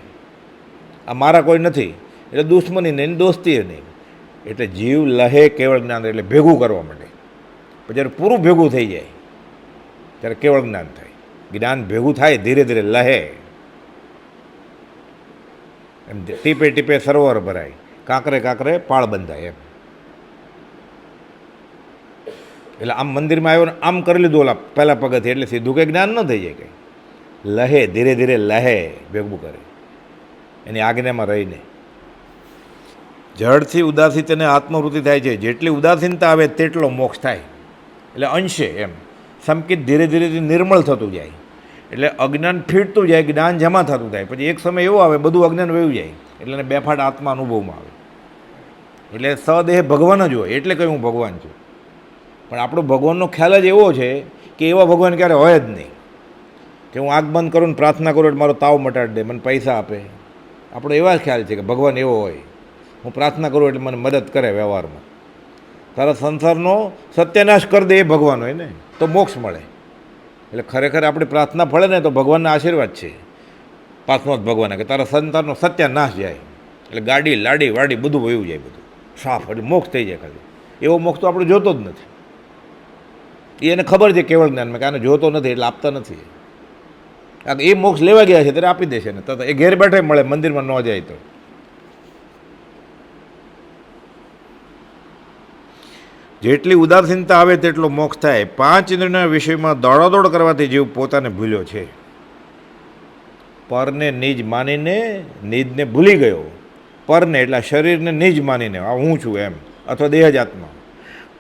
આ મારા કોઈ નથી એટલે દુશ્મની નહીં, દોસ્તી નહીં. એટલે જીવ લહે કેવળ જ્ઞાન, એટલે ભેગું કરવા માંડે. પછી જ્યારે પૂરું ભેગું થઈ જાય ત્યારે કેવળ જ્ઞાન થાય. જ્ઞાન ભેગું થાય ધીરે ધીરે લહે. એમ ટીપે ટીપે સરોવર ભરાય, કાંકરે કાંકરે પાળ બંધાય. એમ એટલે આમ મંદિરમાં આવ્યો ને આમ કરી લીધું ઓલા પહેલાં પગથી, એટલે સીધું કંઈ જ્ઞાન ન થઈ જાય. કંઈ લહે, ધીરે ધીરે લહે ભેગું કરે એની આજ્ઞામાં રહીને. જળથી ઉદાસી તેને આત્મવૃત્તિ થાય છે. જેટલી ઉદાસીનતા આવે તેટલો મોક્ષ થાય. એટલે અંશે એમ સંકિત ધીરે ધીરે નિર્મળ થતું જાય. એટલે અજ્ઞાન ફીટતું જાય, જ્ઞાન જમા થતું જાય. પછી એક સમય એવો આવે બધું અજ્ઞાન વયું જાય, એટલે એને બેફાટ આત્મા અનુભવમાં આવે. એટલે સદેહ ભગવાન જ હોય, એટલે કહ્યું હું ભગવાન છું. પણ આપણો ભગવાનનો ખ્યાલ જ એવો છે કે એવા ભગવાન ક્યારે હોય જ નહીં. કે હું આંખ બંધ કરું ને પ્રાર્થના કરું એટલે મારો તાવ મટાડી દે, મને પૈસા આપે. આપણો એવા જ ખ્યાલ છે કે ભગવાન એવો હોય, હું પ્રાર્થના કરું એટલે મને મદદ કરે વ્યવહારમાં. તારા સંસારનો સત્યાનાશ કરી દે એ ભગવાન હોય ને, તો મોક્ષ મળે. એટલે ખરેખર આપણી પ્રાર્થના ફળે ને તો ભગવાનના આશીર્વાદ છે, પાર્થનાથ ભગવાનના, કે તારા સંસારનો સત્યાનાશ જાય. એટલે ગાડી લાડી વાડી બધું વયું જાય, બધું સાફ, એટલે મોક્ષ થઈ જાય. ખાલી એવો મોક્ષ તો આપણે જોતો જ નથી. એને ખબર છે કેવળ જ્ઞાનમાં કે આને જોતો નથી એટલે આપતા નથી. એ મોક્ષ લેવા ગયા છે ત્યારે આપી દેશે ને, તો એ ઘેર બેઠે મળે, મંદિરમાં ન જાય તો. જેટલી ઉદાસીનતા આવે તેટલો મોક્ષ થાય. 5 ઇન્દ્રિયોના વિષયમાં દોડાદોડ કરવાથી જીવ પોતાને ભૂલ્યો છે. પરને નિજ માનીને નિજને ભૂલી ગયો. પરને એટલે શરીરને નિજ માનીને આ હું છું એમ, અથવા દેહ જ આત્મા.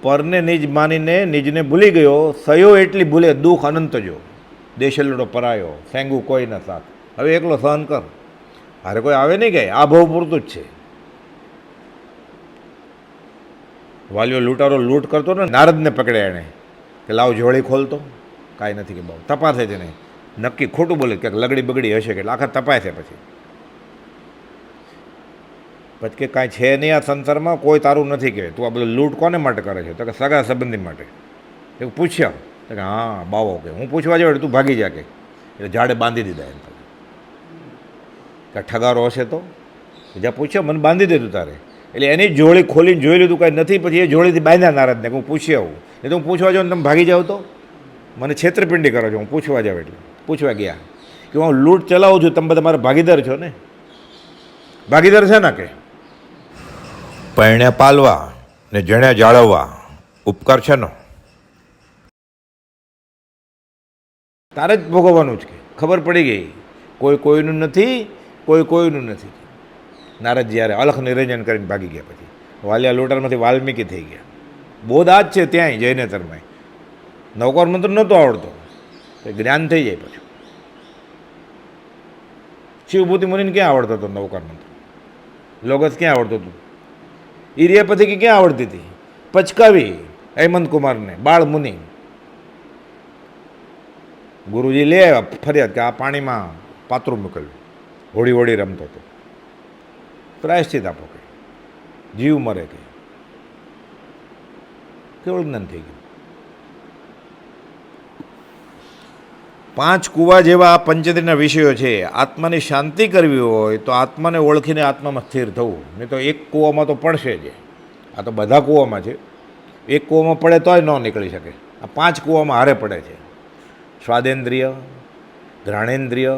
પરને નિજ માનીને નિજને ભૂલી ગયો. સયો એટલી ભૂલે દુઃખ અનંત જો. દેશેલડો પરાયો ફેંગું કોઈ ન સાથ. હવે એકલો સહન કર, હારે કોઈ આવે નહીં, કે આ ભાવ પૂરતું જ છે. વાલીઓ લૂંટારો લૂંટ કરતો ને, નારદને પકડ્યા એણે કે લાવ જોડી ખોલતો, કાંઈ નથી કે બાવ તપાસે છે નહીં, નક્કી ખોટું બોલે કે લગડી બગડી હશે, કે આખા તપાસે. પછી કે કાંઈ છે નહીં આ સંસારમાં, કોઈ તારું નથી, કે તું આ બધું લૂંટ કોને માટે કરે છે? તો કે સગા સંબંધી માટે. એવું પૂછ્યા કે હા બાવો, કે હું પૂછવા જાઉં એટલે તું ભાગી જા, કે એટલે ઝાડે બાંધી દીધા એમ. કે ઠગારો હશે તો જ્યાં પૂછ્યો મને બાંધી દીધું તારે. એટલે એની જોડી ખોલીને જોઈ લીધું કાંઈ નથી. પછી એ જોડીથી બાંધ્યા નારદને કે હું પૂછી આવું. એ તો હું પૂછવા જાઉં ને તમે ભાગી જાઓ તો મને છેતરપિંડી કરો છો. હું પૂછવા જાઉં એટલે પૂછવા ગયા કે હું લૂંટ ચલાવું છું, તમે બધા મારા ભાગીદાર છો ને. ભાગીદાર છે ને, કે પૈણ્યા પાલવા ને જણ્યા જાળવવા ઉપકાર છે નો. તારે જ ભોગવવાનું જ, કે ખબર પડી ગઈ કોઈ કોઈનું નથી, કોઈ કોઈનું નથી. નારદ જ્યારે અલખ નિરંજન કરીને ભાગી ગયા, પછી વાલિયા લોટારમાંથી વાલ્મીકી થઈ ગયા. બોધ આ જ છે ત્યાંય જૈનેતરમાં. નવકાર મંત્ર નહોતો આવડતો, જ્ઞાન થઈ જાય. પછી શિવભૂતિ મુનિને ક્યાં આવડતો હતો નવકાર મંત્ર? લોગસ ક્યાં આવડતું હતું? ઇરિયાપતિ ક્યાં આવડતી હતી? પચકાવી હેમંત કુમારને, બાળ મુનિ. ગુરુજી લે ફરિયાદ કે આ પાણીમાં પાત્રું મૂકેલું, હોળી હોળી રમતો હતો, પ્રાયશ્ચિત આપો, કે જીવ મરે, કે કેવળ જ્ઞાન થઈ ગયું. 5 કૂવા જેવા આ પંચેન્દ્રિયના વિષયો છે. આત્માની શાંતિ કરવી હોય તો આત્માને ઓળખીને આત્મામાં સ્થિર થવું. નહીં તો એક કૂવામાં તો પડશે જ. આ તો બધા કૂવામાં છે, એક કૂવામાં પડે તોય ન નીકળી શકે. આ 5 કૂવામાં હારે પડે છે. સ્વાદેન્દ્રિય, ઘ્રાણેન્દ્રિય,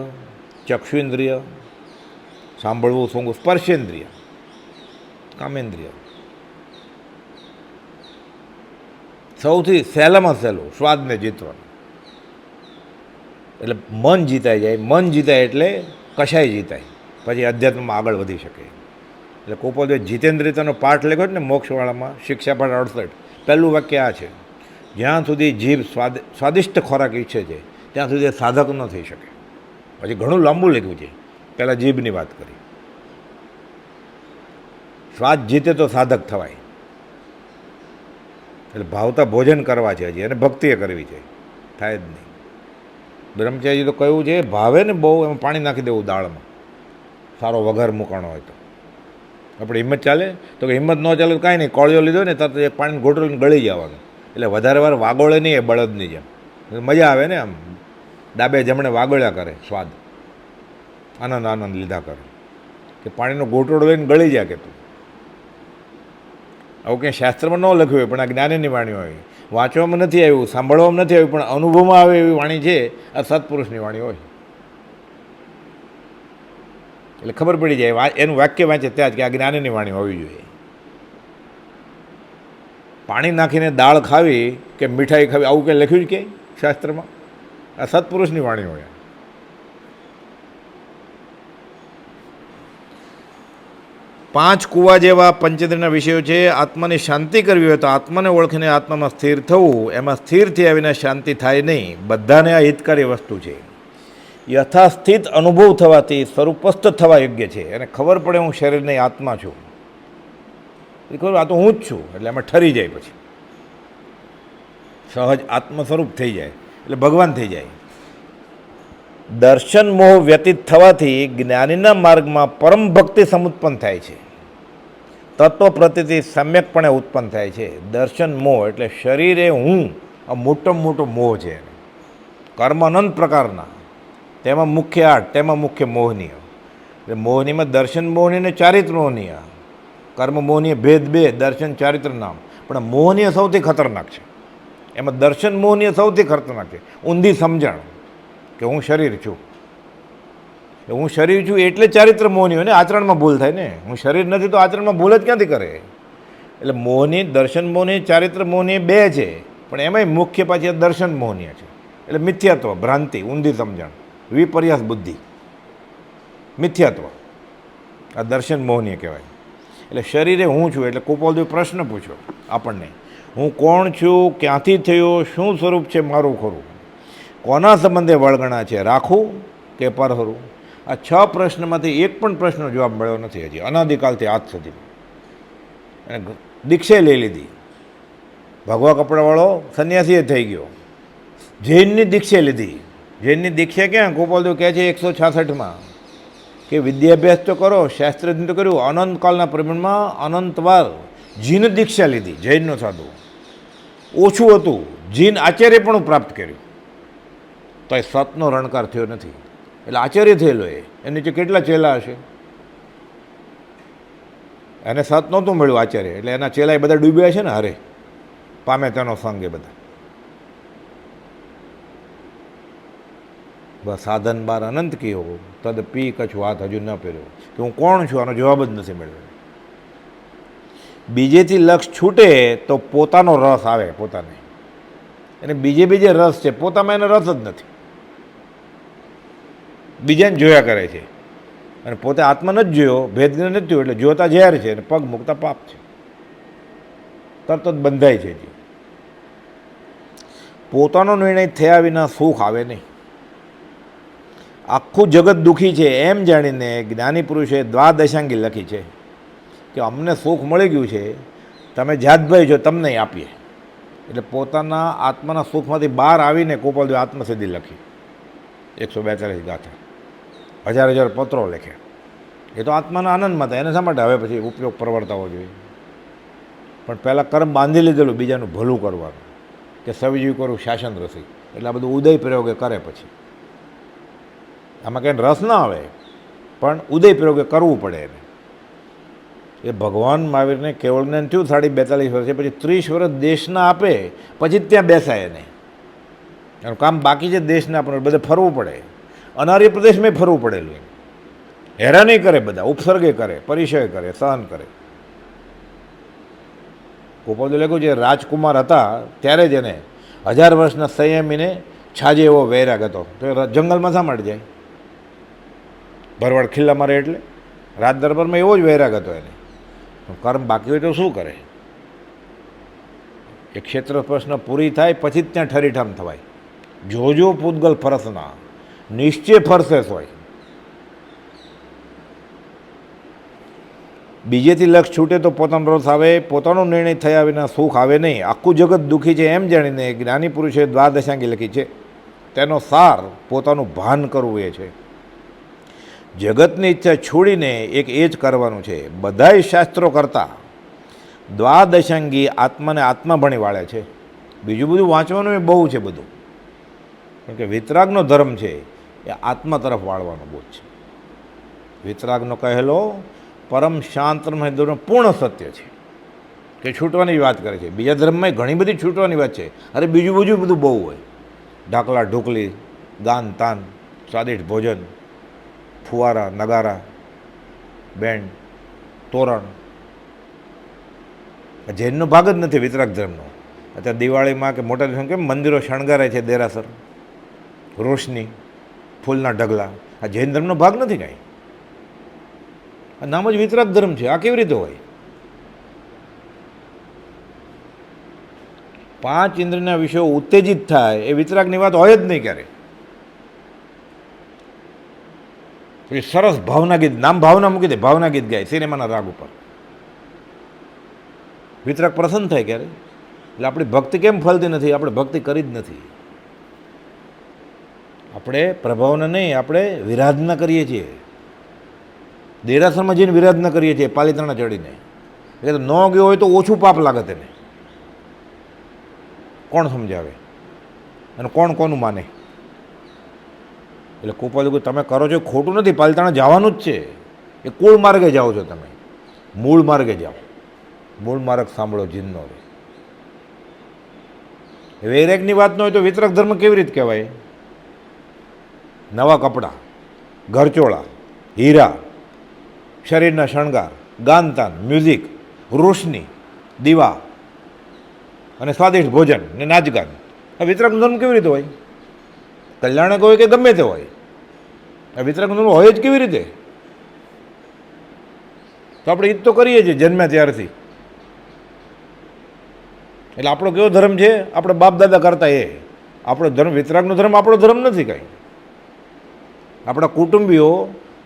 ચક્ષુન્દ્રિય, સાંભળવું સૂંઘવું, સ્પર્શેન્દ્રિય, કામેન્દ્રિય. સૌથી સહેલામાં સહેલું સ્વાદને જીતવાનું. એટલે મન જીતાઈ જાય. મન જીતાય એટલે કશાય જીતાય, પછી અધ્યાત્મમાં આગળ વધી શકે. એટલે કોપોદે જીતેન્દ્રિયતાનો પાઠ લખ્યો છે ને મોક્ષવાળામાં, શિક્ષાપાઠ 68, પહેલું વાક્ય આ છે: જ્યાં સુધી જીભ સ્વાદિષ્ટ ખોરાક ઈચ્છે છે ત્યાં સુધી સાધક ન થઈ શકે. પછી ઘણું લાંબુ લખ્યું છે, પહેલાં જીભની વાત કરી. સ્વાદ જીતે તો સાધક થવાય. એટલે ભાવતા ભોજન કરવા છે હજી, અને ભક્તિએ કરવી છે, થાય જ નહીં. બ્રહ્મચારી તો કહ્યું છે ભાવે ને બહુ, એમાં પાણી નાખી દેવું દાળમાં, સારો વઘાર મૂકાણો હોય તો. આપણે હિંમત ચાલે? તો કે હિંમત ન ચાલે તો કાંઈ નહીં, કોળિયો લીધો ને તરત એક પાણીને ગોટલીને ગળી જવાનું. એટલે વધારે વાર વાગોળે નહીં, એ બળદની જેમ. મજા આવે ને, આમ ડાબે જમણે વાગોળ્યા કરે, સ્વાદ આનંદ આનંદ લીધા કરે. કે પાણીનો ગોટોડો લઈને ગળી જાય કે તું. આવું ક્યાંય શાસ્ત્રમાં ન લખ્યું હોય, પણ આ જ્ઞાનીની વાણી હોય. વાંચવામાં નથી આવ્યું, સાંભળવામાં નથી આવ્યું, પણ અનુભવમાં આવે એવી વાણી છે. આ સત્પુરુષની વાણી હોય એટલે ખબર પડી જાય. એનું વાક્ય વાંચે ત્યાં જ કે આ જ્ઞાનીની વાણી હોવી જોઈએ. પાણી નાખીને દાળ ખાવી કે મીઠાઈ ખાવી, આવું કંઈ લખ્યું જ ક્યાંય શાસ્ત્રમાં? આ સત્પુરુષની વાણી હોય. 5 કૂવા જેવા પંચેન્દ્રિયના વિષયો છે. આત્માની શાંતિ કરવી હોય તો આત્માને ઓળખીને આત્મામાં સ્થિર થવું. એમાં સ્થિર થયા વિના શાંતિ થાય નહીં. બધાને આ હિતકારી વસ્તુ છે. યથાસ્થિત અનુભવ થવાથી સ્વરૂપસ્થ થવા યોગ્ય છે. અને ખબર પડે હું શરીરની આત્મા છું, એ ખબર આ તો હું જ છું, એટલે એમાં ઠરી જાય. પછી સહજ આત્મ સ્વરૂપ થઈ જાય એટલે ભગવાન થઈ જાય. દર્શન મોહ વ્યતીત થવાથી જ્ઞાનીના માર્ગમાં પરમ ભક્તિ સમુત્પન્ન થાય છે. તત્વ પ્રતિથી સમ્યકપણે ઉત્પન્ન થાય છે. દર્શન મોહ એટલે શરીરે હું આ મોટામાં મોટો મોહ છે. કર્મ અનંત પ્રકારના, તેમાં મુખ્ય 8, તેમાં મુખ્ય મોહનીય. એટલે મોહનીમાં દર્શન મોહની અને ચારિત્ર મોહનીય. કર્મ મોહનીય ભેદ 2, દર્શન ચારિત્ર નામ. પણ મોહનીય સૌથી ખતરનાક છે. એમાં દર્શન મોહનીય સૌથી ખતરનાક છે. ઊંધી સમજણ કે હું શરીર છું, હું શરીર છું એટલે ચારિત્ર મોહની હોય ને, આચરણમાં ભૂલ થાય ને. હું શરીર નથી તો આચરણમાં ભૂલ જ ક્યાંથી કરે? એટલે મોહની, દર્શન મોહની, ચારિત્ર મોહની 2 છે, પણ એમાંય મુખ્ય પાછી દર્શન મોહનીય છે. એટલે મિથ્યાત્વ, ભ્રાંતિ, ઊંધી સમજણ, વિપર્યાસ બુદ્ધિ, મિથ્યાત્વ, આ દર્શન મોહનીય કહેવાય. એટલે શરીરે હું છું એટલે કુપાલદેવ પ્રશ્ન પૂછ્યો આપણને, હું કોણ છું, ક્યાંથી થયો, શું સ્વરૂપ છે મારું ખરું, કોના સંબંધે વળગણા છે, રાખું કે પરહરું? આ 6 પ્રશ્નમાંથી એક પણ પ્રશ્નનો જવાબ મળ્યો નથી હજી, અનાદિકાલથી આજ સુધી. અને દીક્ષા લઈ લીધી. ભગવા કપડાવાળો સંન્યાસીએ થઈ ગયો, જૈનની દીક્ષા લીધી. જૈનની દીક્ષા ક્યાં? ગોપાલદેવ કહે છે 166માં કે વિદ્યાભ્યાસ તો કરો, શાસ્ત્રધ્યન તો કર્યું, અનંતકાળના પ્રમાણમાં અનંતવાર જીન દીક્ષા લીધી. જૈનનો સાધુ ઓછું હતું, જીન આચાર્ય પણ પ્રાપ્ત કર્યું, તો એ સતનો રણકાર થયો નથી. એટલે આચાર્ય થયેલો એની નીચે કેટલા ચેલા હશે? એને સત નહોતું મળ્યું આચાર્ય, એટલે એના ચેલા એ બધા ડૂબ્યા છે ને, હરે પામે તેનો સંગ. એ બધા બસ સાધન બાર અનંત કયો તદ પી કછું હાથ હજુ ન પહેર્યો, કે હું કોણ છું આનો જવાબ જ નથી મળ્યો. બીજેથી લક્ષ છૂટે તો પોતાનો રસ આવે પોતાને, એને બીજે રસ છે, પોતામાં એને રસ જ નથી, બીજાને જોયા કરે છે. અને પોતે આત્મા નથી જોયો, ભેદ નથી જોયો, એટલે જોતા ઝેર છે અને પગ મૂકતા પાપ છે, તરત જ બંધાય છે. પોતાનો નિર્ણય થયા વિના સુખ આવે નહીં. આખું જગત દુઃખી છે એમ જાણીને જ્ઞાની પુરુષે દ્વાદશાંગી લખી છે કે અમને સુખ મળી ગયું છે, તમે જાતભાઈ છો, તમને આપીએ. એટલે પોતાના આત્માના સુખમાંથી બહાર આવીને ગોપાલદેવ આત્મસિદ્ધિ લખી. 142 ગાથા, 1000 પત્રો લખ્યા. એ તો આત્માના આનંદમાં હતા, એને શા માટે હવે પછી ઉપયોગ પરવડતાવો જોઈએ? પણ પહેલાં કર્મ બાંધી લીધેલું બીજાનું ભલું કરવાનું, કે સવિજીવ કરું શાસન રસી. એટલે આ બધું ઉદય પ્રયોગે કરે. પછી આમાં કંઈ રસ ના આવે, પણ ઉદય પ્રયોગે કરવું પડે એને. એ ભગવાન મહાવીરને કેવળ જ્ઞાન થયું 42 વર્ષે, પછી 30 વર્ષ દેશના આપે, પછી જ ત્યાં બેસાય એને. એનું કામ બાકી છે દેશને આપણને બધે ફરવું પડે, અનાર્ય પ્રદેશમાં ફરવું પડેલું. હેરાની કરે, બધા ઉપસર્ગે કરે, પરિચય કરે, સહન કરે. ગોપાલદેવ લખ્યું જે રાજકુમાર હતા ત્યારે જ એને 1000 વર્ષના સંયમીને છાજે એવો વૈરાગ હતો, તો એ જંગલમાં શા માટે જાય? ભરવાડ ખિલ્લા મારે એટલે રાજ દરબારમાં એવો જ વૈરાગ હતો એને. કર્મ બાકી હોય તો શું કરે? એ ક્ષેત્ર પ્રશ્ન પૂરી થાય પછી જ ત્યાં ઠરીઠામ થવાય. જોજો પૂતગલ ફરસના, નિશ્ચય ફરસે હોય. બીજેથી લક્ષ છૂટે તો પોતાનો રસ આવે, પોતાનો નિર્ણય થયા વિના સુખ આવે નહીં. આખું જગત દુઃખી છે એમ જાણીને જ્ઞાની પુરુષે દ્વાદશાંગી લખી છે. તેનો સાર પોતાનું ભાન કરવું એ છે. જગતની ઈચ્છા છોડીને એક એ જ કરવાનું છે. બધાય શાસ્ત્રો કરતાં દ્વાદશાંગી આત્માને આત્મા ભણી વાળે છે. બીજું બધું વાંચવાનું એ બહુ છે બધું, કેમ કે વિતરાગનો ધર્મ છે એ આત્મા તરફ વાળવાનો બહુ છે. વિતરાગનો કહેલો પરમ શાંત ધર્મ પૂર્ણ સત્ય છે, કે છૂટવાની વાત કરે છે. બીજા ધર્મમાં ઘણી બધી છૂટવાની વાત છે. અરે બીજું બધું બહુ હોય, ઢાકલા ઢોકલી, દાન તાન, સ્વાદિષ્ટ ભોજન, ફુવારા, નગારા, બેન્ડ, તોરણ. જૈનનો ભાગ જ નથી વિતરાગ ધર્મનો. અત્યારે દિવાળીમાં કે મોટા દિવસમાં કેમ મંદિરો શણગારે છે, દેરાસર, રોશની, ફૂલના ઢગલા. આ જૈન ધર્મનો ભાગ નથી કાંઈ. આ નામ જ વિતરાગ ધર્મ છે. આ કેવી રીતે હોય? 5 ઇન્દ્રિયના વિષયો ઉત્તેજિત થાય એ વિતરાગની વાત હોય જ નહીં ક્યારે. પછી સરસ ભાવના ગીત, નામ ભાવના મૂકી દે, ભાવના ગીત ગાય સિનેમાના રાગ ઉપર. વિતરાગ પ્રસન્ન થાય ક્યારે? એટલે આપણી ભક્તિ કેમ ફલતી નથી? આપણે ભક્તિ કરી જ નથી. આપણે પ્રભાવને નહીં, આપણે વિરાધના કરીએ છીએ. દેરાસરમાં જઈને વિરાધના કરીએ છીએ પાલિતાણા ચડીને. એટલે ન ગયો હોય તો ઓછું પાપ લાગે તેને. કોણ સમજાવે અને કોણ કોનું માને? એટલે કૃપાલુ તમે કરો છો ખોટું નથી, પાલિતાણા જવાનું જ છે. એ કુળ માર્ગે જાઓ છો તમે, મૂળ માર્ગે જાઓ. મૂળ માર્ગ સાંભળો જીનનો રે. વૈરાગની વાત ન હોય તો વિતરક ધર્મ કેવી રીતે કહેવાય? નવા કપડાં, ઘરચોળા, હીરા, શરીરના શણગાર, ગાનતાન, મ્યુઝિક, રોશની, દીવા અને સ્વાદિષ્ટ ભોજન ને નાચગાન. આ વિતરક ધર્મ કેવી રીતે હોય? કલ્યાણક હોય કે ગમે તે હોય, આ વિતરક ધર્મ હોય જ કેવી રીતે? તો આપણે ઈદ તો કરીએ છીએ જન્મ્યા ત્યારથી. એટલે આપણો કેવો ધર્મ છે? આપણે બાપ દાદા કરતા એ આપણો ધર્મ. વિતરાગનો ધર્મ આપણો ધર્મ નથી કાંઈ. આપણા કુટુંબીઓ,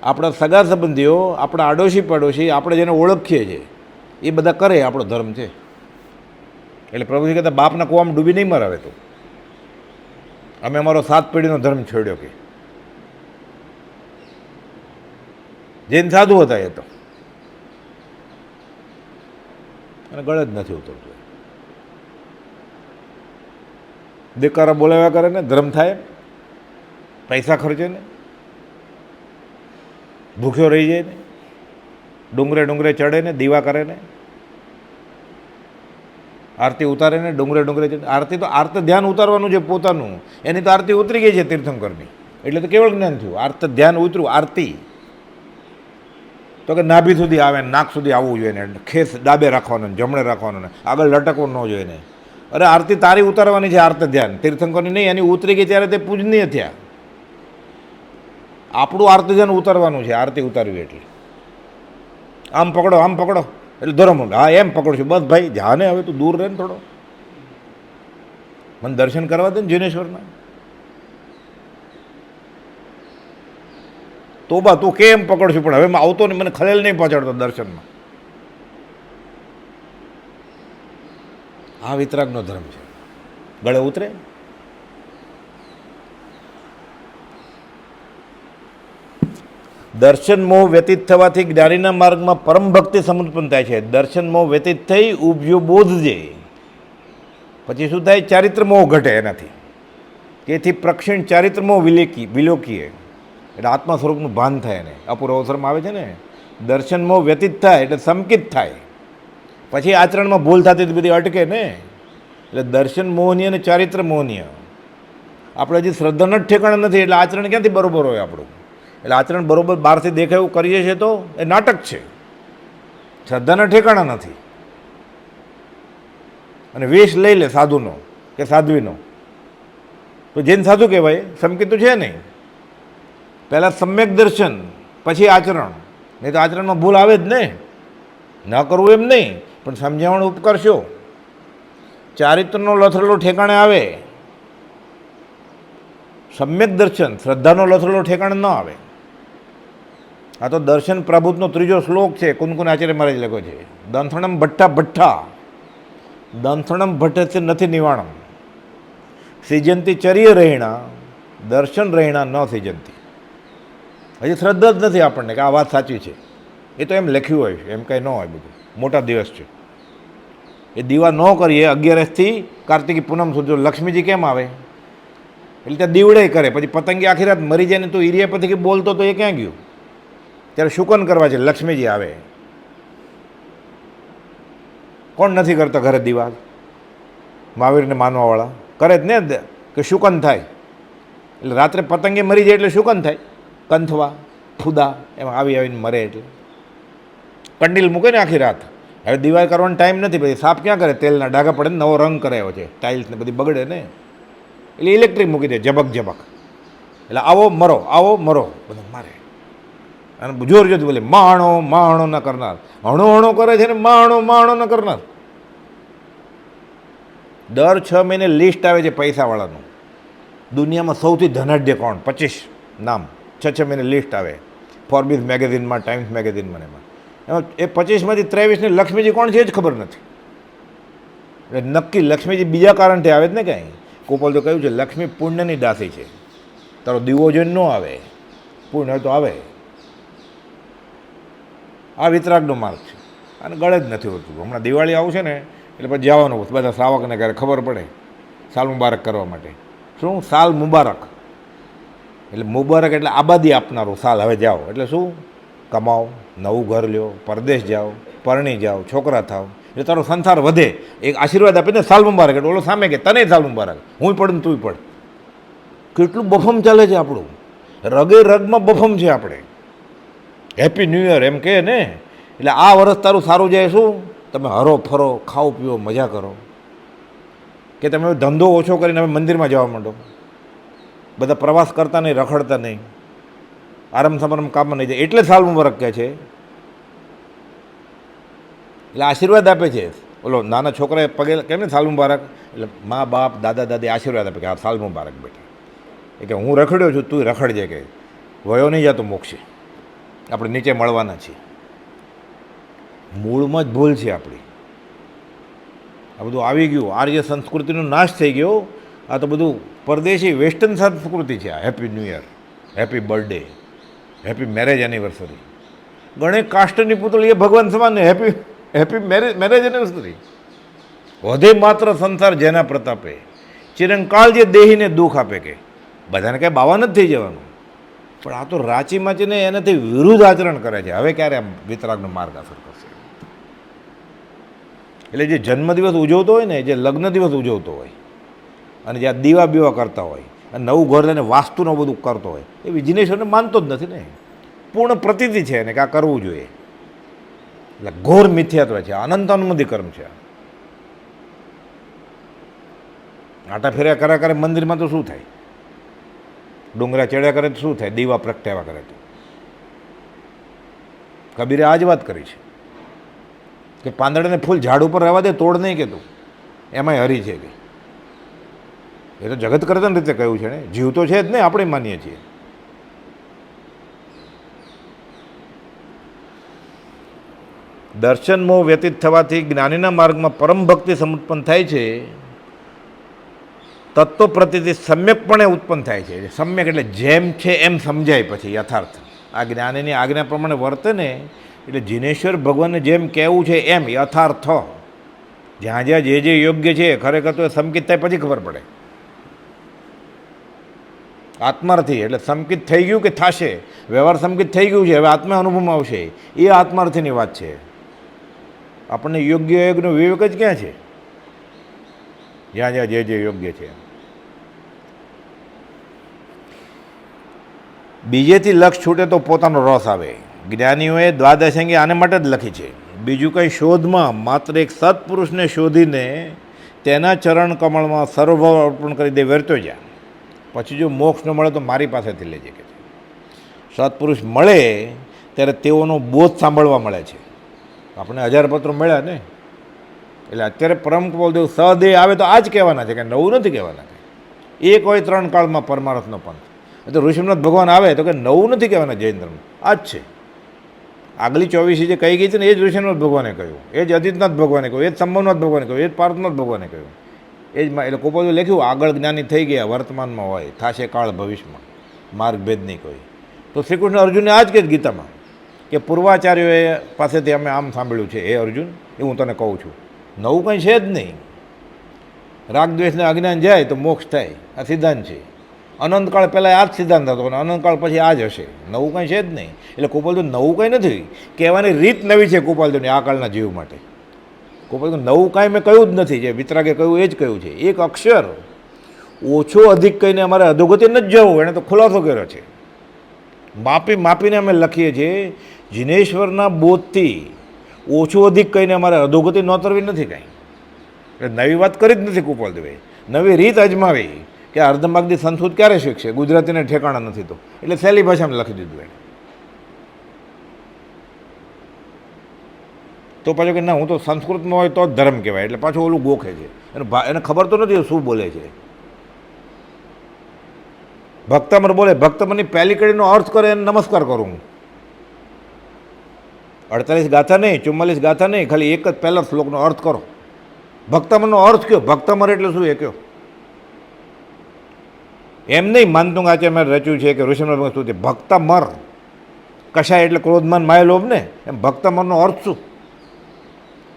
આપણા સગા સંબંધીઓ, આપણા આડોશી પાડોશી, આપણે જેને ઓળખીએ છીએ એ બધા કરે આપણો ધર્મ છે. એટલે પ્રભુજી કહેતા બાપના કૂવામાં ડૂબી નહીં મરાવે. તો અમે અમારો 7 પેઢીનો ધર્મ છોડ્યો કે જૈન સાધુ હતા એ તો, અને ગળે જ નથી ઉતરતું. દેકારા બોલાવ્યા કરે ને, ધર્મ થાય, પૈસા ખર્ચે ને, ભૂખ્યો રહી જાય ને, ડુંગરે ડુંગરે ચડે ને, દીવા કરે ને, આરતી ઉતારે ને, ડુંગરે ડુંગરે ચડે. આરતી તો ધ્યાન ઉતારવાનું છે પોતાનું. એની તો આરતી ઉતરી ગઈ છે તીર્થંકરની. એટલે તો કેવળ જ્ઞાન થયું. ધ્યાન ઉતર્યું. આરતી તો કે નાભી સુધી આવે ને, નાક સુધી આવવું જોઈએ ને, ખેસ ડાબે રાખવાનો ને, જમણે રાખવાનો ને, આગળ લટકવું ન જોઈએ ને. અરે આરતી તારી ઉતારવાની છે, ધ્યાન તીર્થંકરની નહીં. એની ઉતરી ગઈ ત્યારે તે પૂજનીય થયા. આપણું આરતી ધ્યાન ઉતારવાનું છે. આરતી ઉતારવી એટલે આમ પકડો, આમ પકડો એટલે ધરમ. હા એમ પકડશું બસ ભાઈ. જા ને હવે તું દૂર રહે ને થોડો, મને દર્શન કરવા દે ને જીનેશ્વરના. તો બા તું કેમ પકડશું, પણ હવે આવતો નહીં, મને ખલેલ નહીં પહોંચાડતો દર્શનમાં. આ વિતરાગનો ધર્મ છે. ગળે ઉતરે. દર્શન મોહ વ્યતીત થવાથી જ્ઞાનીના માર્ગમાં પરમ ભક્તિ સમુત્પન્ન થાય છે. દર્શન મોહ વ્યતીત થઈ ઉભ્યો બોધજે. પછી શું થાય? ચારિત્ર મોહ ઘટે એનાથી. તેથી પ્રક્ષીણ ચારિત્ર મોહ વિલોકીએ. એટલે આત્મા સ્વરૂપનું ભાન થાય એને. અપૂર્વ અવસરમાં આવે છે ને, દર્શન મોહ વ્યતીત થાય એટલે સંકિત થાય. પછી આચરણમાં ભૂલ થતી બધી અટકે ને. એટલે દર્શન મોહનીય અને ચારિત્ર મોહનીય. આપણે હજી શ્રદ્ધાના જ ઠેકાણા નથી, એટલે આચરણ ક્યાંથી બરોબર હોય આપણું? એટલે આચરણ બરોબર બહારથી દેખાય એવું કરીએ છીએ તો એ નાટક છે. શ્રદ્ધાના ઠેકાણા નથી. અને વેશ લઈ લે સાધુનો કે સાધ્વીનો તો જૈન સાધુ કહેવાય? સંકિત તો છે નહીં. પહેલાં સમ્યક દર્શન, પછી આચરણ. નહીં તો આચરણમાં ભૂલ આવે જ ને. ન કરવું એમ નહીં, પણ સમજાવવાનો ઉપકરશો. ચારિત્રનો લથડલો ઠેકાણે આવે. સમ્યક દર્શન, શ્રદ્ધાનો લથડલો ઠેકાણે ન આવે. આ તો દર્શન પ્રભુતનો 3જો શ્લોક છે. કુનકુન આચાર્ય મહારાજ લખ્યો છે. દંથણમ ભઠ્ઠા દંથણમ ભટ્ટ નથી નિવાણમ સિજંતી ચર્ય રહીણા દર્શન રહીણા ન સિજંતી. હજી શ્રદ્ધા જ નથી આપણને કે આ વાત સાચી છે. એ તો એમ લખ્યું હોય છે, એમ કંઈ ન હોય. બધું મોટા દિવસ છે એ. દીવા ન કરીએ 11સથી કાર્તિકી પૂનમ સુધી. લક્ષ્મીજી કેમ આવે? એટલે ત્યાં દીવડે કરે. પછી પતંગી આખી રાત મરી જાય ને તું ઈરિયા પછી બોલતો તો એ ક્યાં ગયું? ત્યારે શુકન કરવા છે, લક્ષ્મીજી આવે. કોણ નથી કરતા ઘરે દીવા? મહાવીરને માનવાવાળા કરે જ ને, કે શુકન થાય. એટલે રાત્રે પતંગે મરી જાય એટલે શુકન થાય. કંથવા ફૂદા એમાં આવી આવીને મરે. એટલે કંડીલ મૂકે ને આખી રાત. હવે દીવા કરવાનો ટાઈમ નથી. પછી સાફ ક્યાં કરે? તેલના ડાઘા પડે ને, નવો રંગ કરાયો છે, ટાઇલ્સને બધી બગડે ને, એટલે ઇલેક્ટ્રિક મૂકી દે, ઝબક ઝબક. એટલે આવો મરો, આવો મરો, બધા મારે. અને જોર જોર બોલે માણો માણો ન કરનાર. હણો હણો કરે છે ને માણો માણો ન કરનાર. દર 6 મહિને લિસ્ટ આવે છે પૈસાવાળાનું. દુનિયામાં સૌથી ધનાઢ્ય કોણ? 25 નામ 6 મહિને લિસ્ટ આવે. ફોર્બ્સ મેગેઝિનમાં, ટાઈમ્સ મેગેઝિનમાં. એમાં એ 25માંથી 23ને લક્ષ્મીજી કોણ છે એ જ ખબર નથી. એટલે નક્કી લક્ષ્મીજી બીજા કારણથી આવે જ ને કાંઈ. ગોપાલ તો કહ્યું છે લક્ષ્મી પુણ્યની દાસી છે. તારો દીવો જોઈને ન આવે, પૂર્ણ હોય તો આવે. આ વિતરાગનો માર્ગ છે, અને ગળે જ નથી હોતું. હમણાં દિવાળી આવશે ને એટલે પછી જવાનું બધા શ્રાવકને ઘરે ખબર પડે સાલ મુબારક કરવા માટે. શું સાલ મુબારક એટલે મુબારક એટલે આબાદી આપનારું સાલ. હવે જાઓ એટલે શું, કમાઓ, નવું ઘર લ્યો, પરદેશ જાઓ, પરણી જાઓ, છોકરા થાવ, એટલે તારો સંસાર વધે. એક આશીર્વાદ આપે ને સાલ મુબારક, એટલે ઓલો સામે કે તને સાલ મુબારક, હું પડું ને તું પડ. કેટલું બફમ ચાલે છે આપણું, રગે રગમાં બફમ છે આપણે. હેપી ન્યૂ યર એમ કહે ને, એટલે આ વર્ષ તારું સારું જાય. શું તમે હરો ફરો, ખાઓ પીઓ, મજા કરો, કે તમે ધંધો ઓછો કરીને હવે મંદિરમાં જવા માંડો, બધા પ્રવાસ કરતા નહીં, રખડતા નહીં, આરામ સમારમ કામમાં નહીં જાય, એટલે સાલ મુબારક કહે છે. એટલે આશીર્વાદ આપે છે. ઓલો નાના છોકરાએ પગે કેમ ને સાલ મુબારક, એટલે મા બાપ દાદા દાદી આશીર્વાદ આપે કે હા સાલ મુબારક બેટા, એ કે હું રખડ્યો છું તું રખડજે, કે વયો નહીં જતો મોક્ષે, આપણે નીચે મળવાના છીએ. મૂળમાં જ ભૂલ છે આપણી. આ બધું આવી ગયું, આર્ય સંસ્કૃતિનો નાશ થઈ ગયો. આ તો બધું પરદેશી વેસ્ટર્ન સંસ્કૃતિ છે. આ happy new year, happy birthday, happy marriage anniversary. Ganesh કાષ્ટની પુતળી એ ભગવાન સમાન, હેપી હેપી મેરેજ એનિવર્સરી. વધે માત્ર સંસાર જેના પ્રતાપે, ચિરંકાળ જે દેહીને દુઃખ આપે. કે બધાને કાંઈ બાવા નથી થઈ જવાનું, પણ આ તો રાચી માચીને એનાથી વિરુદ્ધ આચરણ કરે છે. હવે ક્યારે આમ વિતરાગનો માર્ગ અસર કરશે? એટલે જે જન્મદિવસ ઉજવતો હોય ને, જે લગ્ન દિવસ ઉજવતો હોય, અને જ્યાં દીવા બીવા કરતા હોય, અને નવું ઘર લઈને વાસ્તુનું બધું કરતો હોય, એ વિજ્ઞેશ્વરને માનતો જ નથી ને. પૂર્ણ પ્રતીતિ છે એને કે આ કરવું જોઈએ. એટલે ઘોર મિથ્યાત્વ છે, અનંત અનુમતિ કર્મ છે. આટા ફેર્યા કર્યા કરે મંદિરમાં તો શું થાય? ડુંગરા ચડ્યા કરે તો શું થાય? દીવા પ્રગટાવ્યા કરે તો. કબીરે આ જ વાત કરી છે કે પાંદડાને ફૂલ ઝાડ ઉપર રહેવા દે, તોડ નહીં કે તું, એમાંય હરી છે કે. એ તો જગત કરતા રીતે કહ્યું છે ને, જીવ તો છે જ ને, આપણે માનીએ છીએ. દર્શન મોહ વ્યતીત થવાથી જ્ઞાનીના માર્ગમાં પરમ ભક્તિ સમુત્પન્ન થાય છે. તત્વ પ્રતિથી સમ્યકપણે ઉત્પન્ન થાય છે. સમ્યક એટલે જેમ છે એમ સમજાય પછી યથાર્થ. આ જ્ઞાનીની આજ્ઞા પ્રમાણે વર્તે ને, એટલે જિનેશ્વર ભગવાનને જેમ કહેવું છે એમ યથાર્થ. જ્યાં જ્યાં જે જે યોગ્ય છે ખરેખર તો એ સંકિત થાય પછી ખબર પડે. આત્માર્થી એટલે સંકિત થઈ ગયું કે થશે, વ્યવહાર સંકિત થઈ ગયું છે, હવે આત્મા અનુભવમાં આવશે, એ આત્માર્થીની વાત છે. આપણને યોગ્ય યોગનો વિવેક જ ક્યાં છે? જ્યાં જ્યાં જે જે યોગ્ય છે. બીજેથી લક્ષ છૂટે તો પોતાનો રસ આવે. જ્ઞાનીઓએ દ્વાદશાંગી આને માટે જ લખી છે. બીજું કંઈ શોધમાં માત્ર એક સત્પુરુષને શોધીને તેના ચરણ કમળમાં સર્વભાવ અર્પણ કરી દે, વેરતો જા. પછી જો મોક્ષ ન મળે તો મારી પાસેથી લેજે કે છે. સત્પુરુષ મળે ત્યારે તેઓનો બોધ સાંભળવા મળે છે. આપણે 1000 પત્રો મળ્યા ને, એટલે અત્યારે પરમ કપાલદેવ સહદેહ આવે તો આ જ કહેવાના છે, કે નવું નથી કહેવાના. એક હોય 3 કાળમાં પરમાર્થનો પંથ. તો ઋષિનાથ ભગવાન આવે તો કે નવું નથી કહેવાના. જૈન ધર્મ આ જ છે. આગલી 24 જે કહી ગઈ છે ને, એ જ ઋષિનાથ ભગવાને કહ્યું, એ જ અદિતનાથ ભગવાને કહ્યું, એ જ સંભવનાથ ભગવાને કહ્યું, એ જ પાર્થનાથ ભગવાને કહ્યું. એ જ એટલે કોપોલે લખ્યું આગળ જ્ઞાની થઈ ગયા, વર્તમાનમાં હોય, થશે કાળ ભવિષ્યમાં, માર્ગ ભેદ નહીં કોઈ. તો શ્રી કૃષ્ણ અર્જુનને આ જ કહે ગીતામાં કે પૂર્વાચાર્યોએ પાસેથી અમે આમ સાંભળ્યું છે, એ અર્જુન એ હું તને કહું છું. નવું કંઈ છે જ નહીં. રાગદ્વેષને અજ્ઞાન જાય તો મોક્ષ થાય, આ સિદ્ધાંત છે. અનંતકાળ પહેલાં આ જ સિદ્ધાંત હતો, અને અનંતકાળ પછી આ જ હશે. નવું કંઈ છે જ નહીં. એટલે ગોપાલદેવ નવું કંઈ નથી કહેવાની રીત નવી છે ગોપાલદેવની આ કાળના જીવ માટે. ગોપાલદેવ નવું કાંઈ મેં કહ્યું જ નથી. જે વિતરાગે કહ્યું એ જ કહ્યું છે. એક અક્ષર ઓછો અધિક કહીને અમારે અધોગતિ નથી જવું, એણે તો ખુલાસો કર્યો છે. માપી માપીને અમે લખીએ છીએ. જિનેશ્વરના બોધથી ઓછું અધિક કહીને અમારે અધોગતિ નોતરવી નથી કાંઈ. એટલે નવી વાત કરી જ નથી ગોપાલદેવે. નવી રીત અજમાવી કે અર્ધમાર્ગની સંસ્કૃત ક્યારે શીખશે, ગુજરાતીને ઠેકાણા નથી તો, એટલે સહેલી ભાષામાં લખી દીધું એને. તો પાછું કે ના હું તો સંસ્કૃતમાં હોય તો જ ધર્મ કહેવાય, એટલે પાછું ઓલું ગોખે છે. એને ખબર તો નથી શું બોલે છે. ભક્તમર બોલે, ભક્તમરની પહેલી કડીનો અર્થ કરે એને નમસ્કાર કરું હું. 48 ગાથા નહીં, 44 ગાથા નહીં, ખાલી એક જ પહેલા શ્લોકનો અર્થ કરો. ભક્તમરનો અર્થ કયો? ભક્તમર એટલે શું એ કયો? એમ નહીં માનતું આચાર્ય મેં રચ્યું છે કે ઋષિમુનિ ભગવાન સ્તુતિ ભક્ત મર કશાય એટલે ક્રોધમાન માય લોભ ને એમ ભક્ત મરનો અર્થ શું?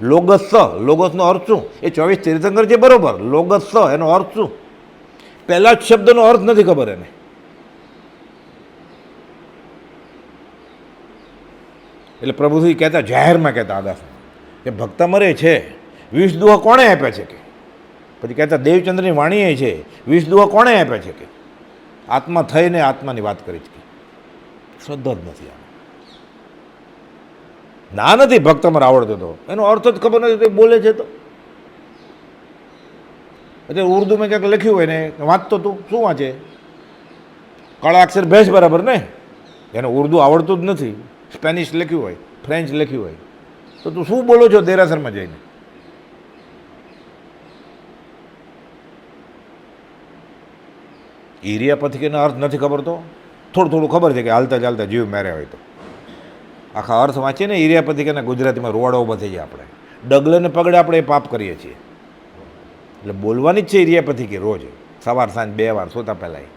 લોગસ લોગસનો અર્થ શું? એ 24 તીર્થંકર છે બરોબર, લોગસ એનો અર્થ શું? પહેલા જ શબ્દનો અર્થ નથી ખબર એને. એટલે પ્રભુજી કહેતા જાહેરમાં કહેતા આદાસ કે ભક્ત મરે છે, વિષ દુહા કોણે આપ્યા છે કે? પછી કહેતા દેવચંદ્રની વાણીએ છે, વિષ દુહા કોણે આપ્યા છે કે? આત્મા થઈને આત્માની વાત કરી છે. શ્રદ્ધા જ નથી. ના નથી ભક્ત મર આવડતો તો એનો અર્થ જ ખબર નથી તો બોલે છે. તો અત્યારે ઉર્દુમાં ક્યાંક લખ્યું હોય ને વાંચતો તું શું વાંચે? કાળા અક્ષર ભેંસ બરાબર ને, એને ઉર્દુ આવડતું જ નથી. સ્પેનિશ લખ્યું હોય, ફ્રેન્ચ લખ્યું હોય, તો તું શું બોલો છો દેરાસરમાં જઈને? ઈરિયાપથિકનો અર્થ નથી ખબર તો થોડું થોડું ખબર છે કે હાલતા ચાલતા જીવ મેર્યા હોય તો. આખા અર્થ વાંચીએ ને ઈરિયાપથિકના ગુજરાતીમાં રૂવાડો ઊભા થઈ જાય. આપણે ડગલે ને પગડે આપણે એ પાપ કરીએ છીએ. એટલે બોલવાની જ છે ઈરિયાપથિકી રોજ સવાર સાંજ 2 વાર સોતા પહેલાં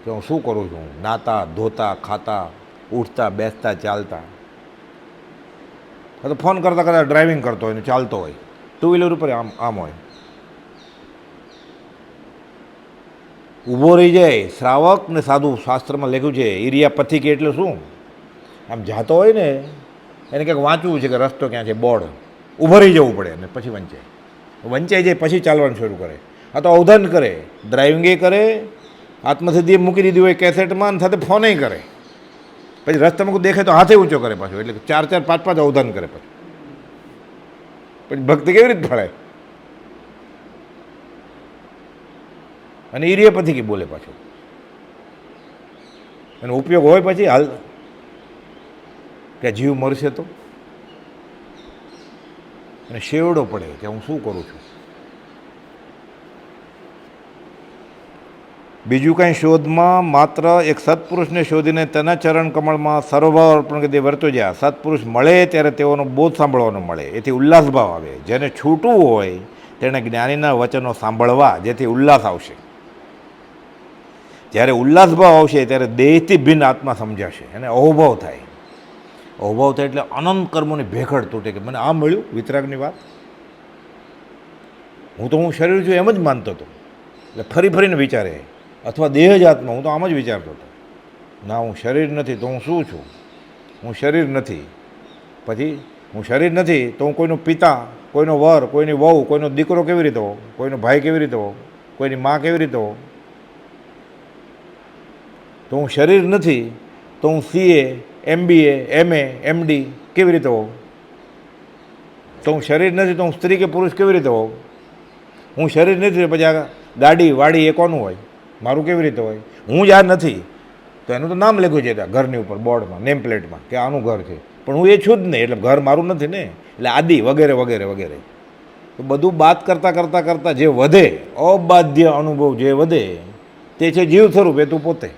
કે હું શું કરું છું, નાતા ધોતા ખાતા ઉઠતા બેસતા ચાલતા. તો ફોન કરતાં કરતાં ડ્રાઇવિંગ કરતો હોય ને ચાલતો હોય, 2 વ્હીલર ઉપર આમ હોય, ઊભો રહી જાય. શ્રાવક ને સાધુ શાસ્ત્રમાં લખ્યું છે ઈરિયાપથિકી એટલે શું? આમ જાતો હોય ને એને ક્યાંક વાંચવું છે કે રસ્તો ક્યાં છે, બોર્ડ, ઊભો રહી જવું પડે અને પછી વંચાઈ જાય પછી ચાલવાનું શરૂ કરે. આ તો અવધાન કરે, ડ્રાઇવિંગે કરે, આત્મસિદ્ધિ મૂકી દીધી હોય કેસેટમાં, સાથે ફોને કરે. પછી રસ્તામાં કોઈ દેખાય તો હાથે ઊંચો કરે પાછો. એટલે 4 4 5 5 અવધાન કરે પછી ભક્તિ કેવી રીતે ફળે? અને ઈરિયાપથિકી બોલે પાછો. એનો ઉપયોગ હોય પછી હાલ કે જીવ મરશે તો, અને શેવડો પડે કે હું શું કરું છું. બીજું કાંઈ શોધમાં માત્ર એક સત્પુરુષને શોધીને તેના ચરણ કમળમાં સર્વભાવ અર્પણ કરી વર્તો જ્યાં સત્પુરુષ મળે ત્યારે તેઓનો બોધ સાંભળવાનો મળે, એથી ઉલ્લાસભાવ આવે. જેને છૂટવું હોય તેણે જ્ઞાનીના વચનો સાંભળવા, જેથી ઉલ્લાસ આવશે. જ્યારે ઉલ્લાસભાવ આવશે ત્યારે દેહથી ભિન્ન આત્મા સમજાશે અને અહોભાવ થાય. અહોભાવ થાય એટલે અનંત કર્મોની ભેખડ તૂટે કે મને આ મળ્યું. વિતરાગની વાત, હું શરીર છું એમ જ માનતો હતો, એટલે ફરી ફરીને વિચારે. અથવા દેહ જ આત્મા, હું તો આમ જ વિચારતો હતો. ના, હું શરીર નથી તો હું શું છું? હું શરીર નથી. પછી હું શરીર નથી તો હું કોઈનો પિતા, કોઈનો વર, કોઈની વહુ, કોઈનો દીકરો કેવી રીતે હો, કોઈનો ભાઈ કેવી રીતે હો, કોઈની મા કેવી રીતે હો. તો હું શરીર નથી તો હું CA, MBA, MA, MD કેવી રીતે હોઉં? તો હું શરીર નથી તો હું સ્ત્રી કે પુરુષ કેવી રીતે હોઉં? હું શરીર નથી પછી આ ગાડી વાડી એ કોનું હોય? મારું કેવી રીતે હોય? હું જ આ નથી તો એનું તો નામ લખ્યું છે ત્યાં ઘરની ઉપર બોર્ડમાં, નેમ પ્લેટમાં કે આનું ઘર છે, પણ હું એ છું જ નહીં, એટલે ઘર મારું નથી ને. એટલે આદિ વગેરે વગેરે વગેરે. તો બધું બાદ કરતાં કરતાં કરતાં જે વધે, અબાધ્ય અનુભવ જે વધે તે છે જીવ સ્વરૂપ, એ તું પોતે.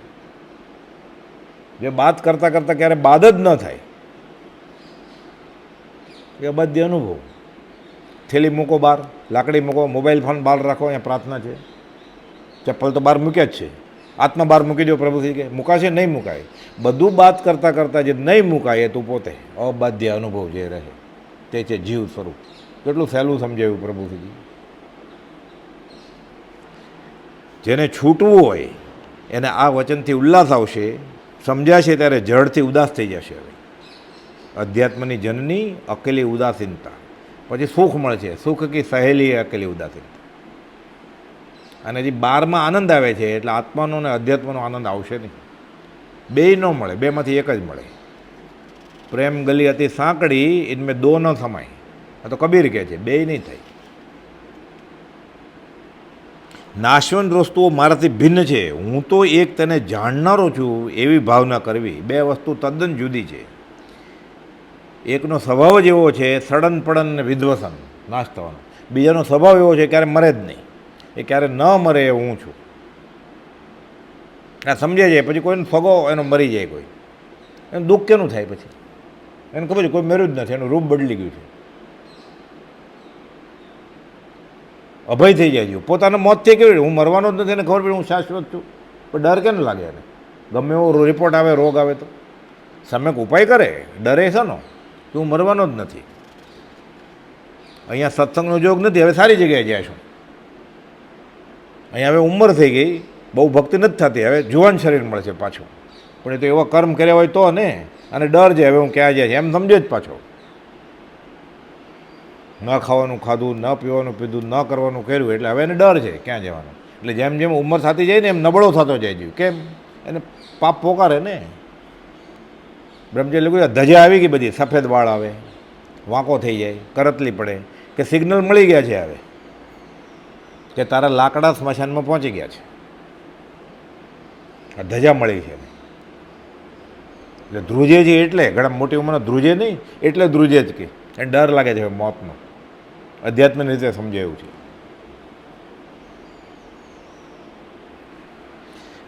જે બાદ કરતાં કરતાં ક્યારે બાદ જ ન થાય એ અબાધ્ય અનુભવ. થેલી મૂકો બહાર, લાકડી મૂકો, મોબાઈલ ફોન બહાર રાખો, અહીંયા પ્રાર્થના છે. ચપ્પલ તો બહાર મૂક્યા જ છે, આત્મા બહાર મૂકી દો. પ્રભુજી કે મુકાશે? નહીં મુકાય. બધું બાદ કરતાં કરતાં જે નહીં મુકાય એ તું પોતે. અબાધ્ય અનુભવ જે રહે તે છે જીવ સ્વરૂપ. કેટલું સહેલું સમજાવ્યું પ્રભુજી. જેને છૂટવું હોય એને આ વચનથી ઉલ્લાસ આવશે, સમજાશે ત્યારે જડથી ઉદાસ થઈ જશે. હવે અધ્યાત્મની જનની અકેલી ઉદાસીનતા, પછી સુખ મળશે. સુખ કી સહેલી અકેલી ઉદાસીનતા. અને હજી 12માં આનંદ આવે છે, એટલે આત્માનો અને અધ્યાત્મનો આનંદ આવશે નહીં. બેય ન મળે, બેમાંથી એક જ મળે. પ્રેમ ગલી અતિ સાંકડી, ઇનમેં દો ન સમાય. આ તો કબીર કહે છે, બેય નહીં થાય. નાશવંત વસ્તુઓ મારાથી ભિન્ન છે, હું તો એક તેને જાણનારો છું એવી ભાવના કરવી. બે વસ્તુ તદ્દન જુદી છે. એકનો સ્વભાવ જ એવો છે સડન પડન ને વિધ્વસન, નાશ થવાનો. બીજાનો સ્વભાવ એવો છે ક્યારે મરે જ નહીં, એ ક્યારે ન મરે એ હું છું. આ સમજાય જાય પછી કોઈનો સગો એનો મરી જાય, કોઈ એનું દુઃખ કેનું થાય? પછી એને ખબર છે કોઈ મર્યું જ નથી, એનું રૂપ બદલી ગયું છે. અભય થઈ જાય છે. પોતાના મોતથી કેવી રીતે હું મરવાનો જ નથી, એને ખબર પડી હું શાશ્વત છું, પણ ડર કેમ લાગે એને? ગમે એવો રિપોર્ટ આવે, રોગ આવે તો સમ્યક ઉપાય કરે, ડરે છે ને કે હું મરવાનો જ નથી. અહીંયા સત્સંગનો જોગ નથી, હવે સારી જગ્યાએ જાય છું. અહીંયા હવે ઉંમર થઈ ગઈ, બહુ ભક્તિ નથી થતી, હવે જુવાન શરીર મળે છે પાછું, પણ એ તો એવા કર્મ કર્યા હોય તો ને, અને ડર છે હવે હું ક્યાં જાય છે એમ સમજે જ પાછો. ન ખાવાનું ખાધું, ન પીવાનું પીધું, ન કરવાનું કર્યું, એટલે હવે એને ડર છે ક્યાં જવાનું. એટલે જેમ જેમ ઉંમર થતી જાય ને એમ નબળો થતો જાય છે. કેમ? એને પાપ પોકારે ને. બ્રહ્મચર્ય લખ્યું ધજા આવી ગઈ બધી, સફેદ વાળ આવે, વાંકો થઈ જાય, કરતલી પડે કે સિગ્નલ મળી ગયા છે હવે કે તારા લાકડા સ્મશાનમાં પહોંચી ગયા છે, આ ધજા મળી છે. એટલે ધ્રુજે છે, એટલે ઘણા મોટી ઉંમરના ધ્રુજે નહીં, એટલે ધ્રુજે જ કે એને ડર લાગે છે મોતનો. અધ્યાત્મની રીતે સમજાયું છે.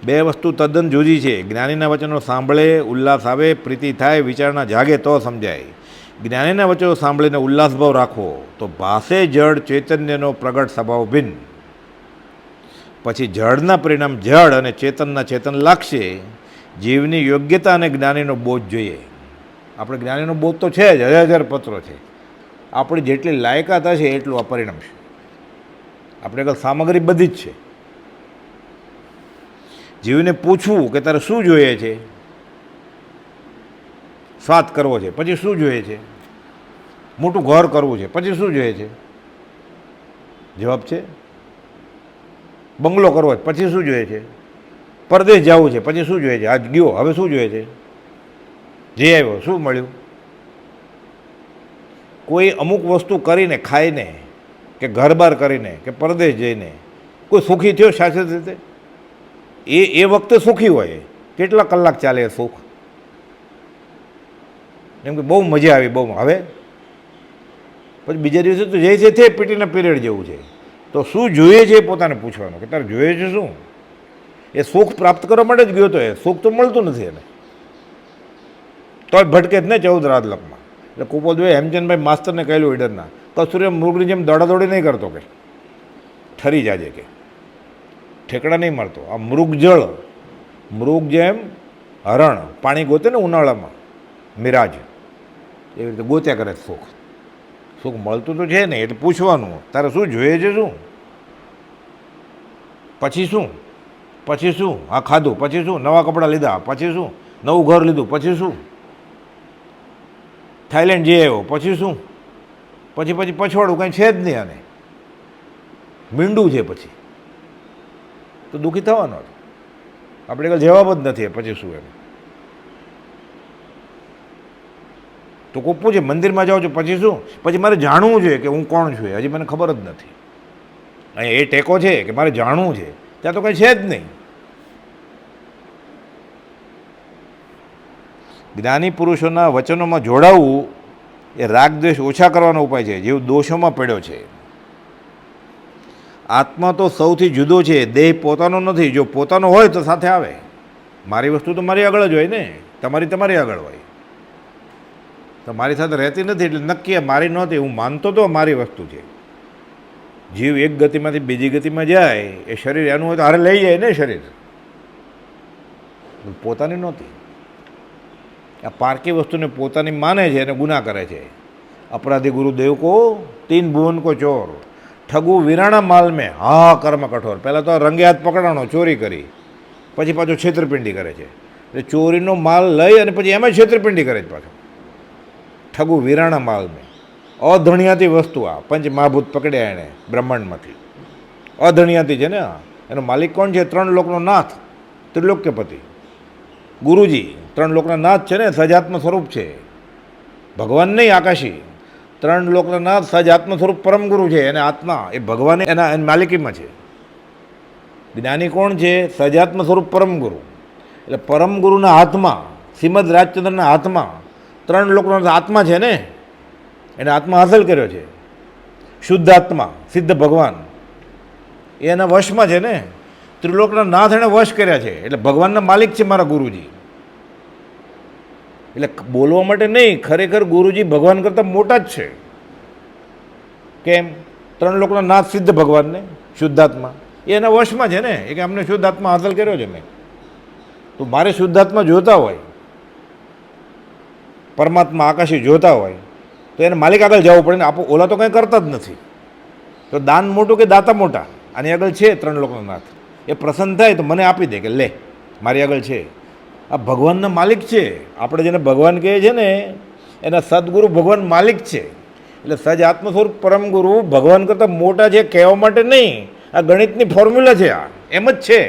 બે વસ્તુ તદ્દન જુદી છે. જ્ઞાનીના વચનો સાંભળે, ઉલ્લાસ આવે, પ્રીતિ થાય, વિચારણા જાગે તો સમજાય. જ્ઞાનીના વચનો સાંભળીને ઉલ્લાસભાવ રાખવો તો ભાસે જળ ચૈતન્યનો પ્રગટ સ્વભાવ ભિન્ન. પછી જળના પરિણામ જળ અને ચેતનના ચેતન લાગશે. જીવની યોગ્યતા અને જ્ઞાનીનો બોધ જોઈએ. આપણે જ્ઞાનીનો બોધ તો છે જ, હજાર પત્રો છે. આપણી જેટલી લાયકાત હશે એટલું આ પરિણામ છે. આપણે આગળ સામગ્રી બધી જ છે. જીવને પૂછવું કે તારે શું જોઈએ છે, સ્વાદ કરવો છે, પછી શું જોઈએ છે, મોટું ઘર કરવું છે, પછી શું જોઈએ છે? જવાબ છે બંગલો કરવો છે, પછી શું જોઈએ છે? પરદેશ જવું છે, પછી શું જોઈએ છે? આજ ગયો, હવે શું જોઈએ છે? જે આવ્યો શું મળ્યું? કોઈ અમુક વસ્તુ કરીને, ખાઈને કે ઘર બાર કરીને કે પરદેશ જઈને કોઈ સુખી થયો શાશ્વત રીતે? એ વખતે સુખી હોય, કેટલા કલાક ચાલે એ સુખ? એમ કે બહુ મજા આવી, બહુ. હવે પછી બીજા દિવસે તો જે છે તે પીટીના પીરિયડ જેવું છે. તો શું જોઈએ છે એ પોતાને પૂછવાનું કે તારે જોઈએ છે શું? એ સુખ પ્રાપ્ત કરવા માટે જ ગયો તો એ સુખ તો મળતું નથી એને, તો જ ભટકે જ ને 14 રાજલકમાં. એટલે કુપોદભાઈ હેમચંદભાઈ માસ્તરને કહેલું ઈડરના, કસ્તુરી મૃગની જેમ દોડાદોડી નહીં કરતો કે ઠરી જાજે કે ઠેકડા નહીં મળતો. આ મૃગજળ, મૃગ જેમ હરણ પાણી ગોતે ને ઉનાળામાં મિરાજ, એવી રીતે ગોત્યા કરે સુખ. સુખ મળતું તો છે ને, એટલે પૂછવાનું તારે શું જોઈએ છે શું? પછી શું? પછી શું? આ ખાધું પછી શું? નવા કપડાં લીધા પછી શું? નવું ઘર લીધું પછી શું? થાઈલેન્ડ જઈ આવ્યો પછી શું? પછી પછવાડું કંઈ છે જ નહીં, આને મીંડું છે પછી તો દુઃખી થવાનો જ. આપણે કંઈ જવાબ જ નથી પછી શું એમ. તો કોઈ પૂછે મંદિરમાં જાઓ છો પછી શું? પછી મારે જાણવું જોઈએ કે હું કોણ છું, હજી મને ખબર જ નથી. અહીંયા એ ટેકો છે કે મારે જાણવું છે, ત્યાં તો કંઈ છે જ નહીં. જ્ઞાની પુરુષોના વચનોમાં જોડાવું એ રાગદ્વેષ ઓછા કરવાનો ઉપાય છે. જેવું દોષોમાં પડ્યો છે. આત્મા તો સૌથી જુદો છે, દેહ પોતાનો નથી. જો પોતાનો હોય તો સાથે આવે. મારી વસ્તુ તો મારી આગળ જ હોય ને, તમારી આગળ હોય. તો મારી સાથે રહેતી નથી એટલે નક્કી મારી નહોતી, હું માનતો તો મારી વસ્તુ છે. જીવ એક ગતિમાંથી બીજી ગતિમાં જાય, એ શરીર એનું હોય તો હારે લઈ જાય ને શરીર, પોતાની નહોતી. આ પારકી વસ્તુને પોતાની માને છે અને ગુનાહ કરે છે. અપરાધી ગુરુદેવ કો 3 ભુવન કો ચોર, ઠગુ વિરાણા માલ મેં હા કર્મ કઠોર. પહેલાં તો રંગે હાથ પકડાણો, ચોરી કરી, પછી પાછો છેતરપિંડી કરે છે. એટલે ચોરીનો માલ લઈ અને પછી એમાં છેતરપિંડી કરે છે પાછો. ઠગુ વિરાણા માલ મેં, અધણિયાતી વસ્તુ. આ પંચ મહાભૂત પકડ્યા એણે બ્રહ્માંડમાંથી, અધણિયાતી છે ને. એનો માલિક કોણ છે? 3 લોકનો નાથ, ત્રિલોક્યપતિ ગુરુજી. 3 લોકના નાથ છે ને, સજાત્મ સ્વરૂપ છે, ભગવાન નહીં આકાશી. 3 લોકના નાથ સજાત્મ સ્વરૂપ પરમ ગુરુ છે. એને આત્મા એ ભગવાન એના માલિકીમાં છે. જ્ઞાની કોણ છે? સજાત્મ સ્વરૂપ પરમ ગુરુ. એટલે પરમ ગુરુના હાથમાં, શ્રીમદ રાજચંદ્રના હાથમાં 3 લોકનો આત્મા છે ને, એને આત્મા હાંસલ કર્યો છે. શુદ્ધ આત્મા, સિદ્ધ ભગવાન એ એના વશમાં છે ને. ત્રિલોકના નાથ એણે વશ કર્યા છે. એટલે ભગવાનના માલિક છે મારા ગુરુજી. એટલે બોલવા માટે નહીં, ખરેખર ગુરુજી ભગવાન કરતાં મોટા જ છે. કેમ? ત્રણ લોકોના નાથ સિદ્ધ ભગવાનને શુદ્ધાત્મા એ એના વશમાં છે ને, એ કે અમને શુદ્ધાત્મા હાંસલ કર્યો છે મેં. તો મારે શુદ્ધાત્મા જોતા હોય, પરમાત્મા આકાશી જોતા હોય, તો એને માલિક આગળ જવું પડે ને. ઓલા તો કંઈ કરતા જ નથી. તો દાન મોટું કે દાતા મોટા? આની આગળ છે ત્રણ લોકોનો નાથ. એ પ્રસન્ન થાય તો મને આપી દે કે લે મારી આગળ છે. આ ભગવાનના માલિક છે. આપણે જેને ભગવાન કહીએ છીએ ને એના સદગુરુ ભગવાન માલિક છે. એટલે સજ આત્મ સ્વરૂપ પરમ ગુરુ ભગવાન કરતાં મોટા છે કહેવા માટે નહીં, આ ગણિતની ફોર્મ્યુલા છે. આ એમ જ છે.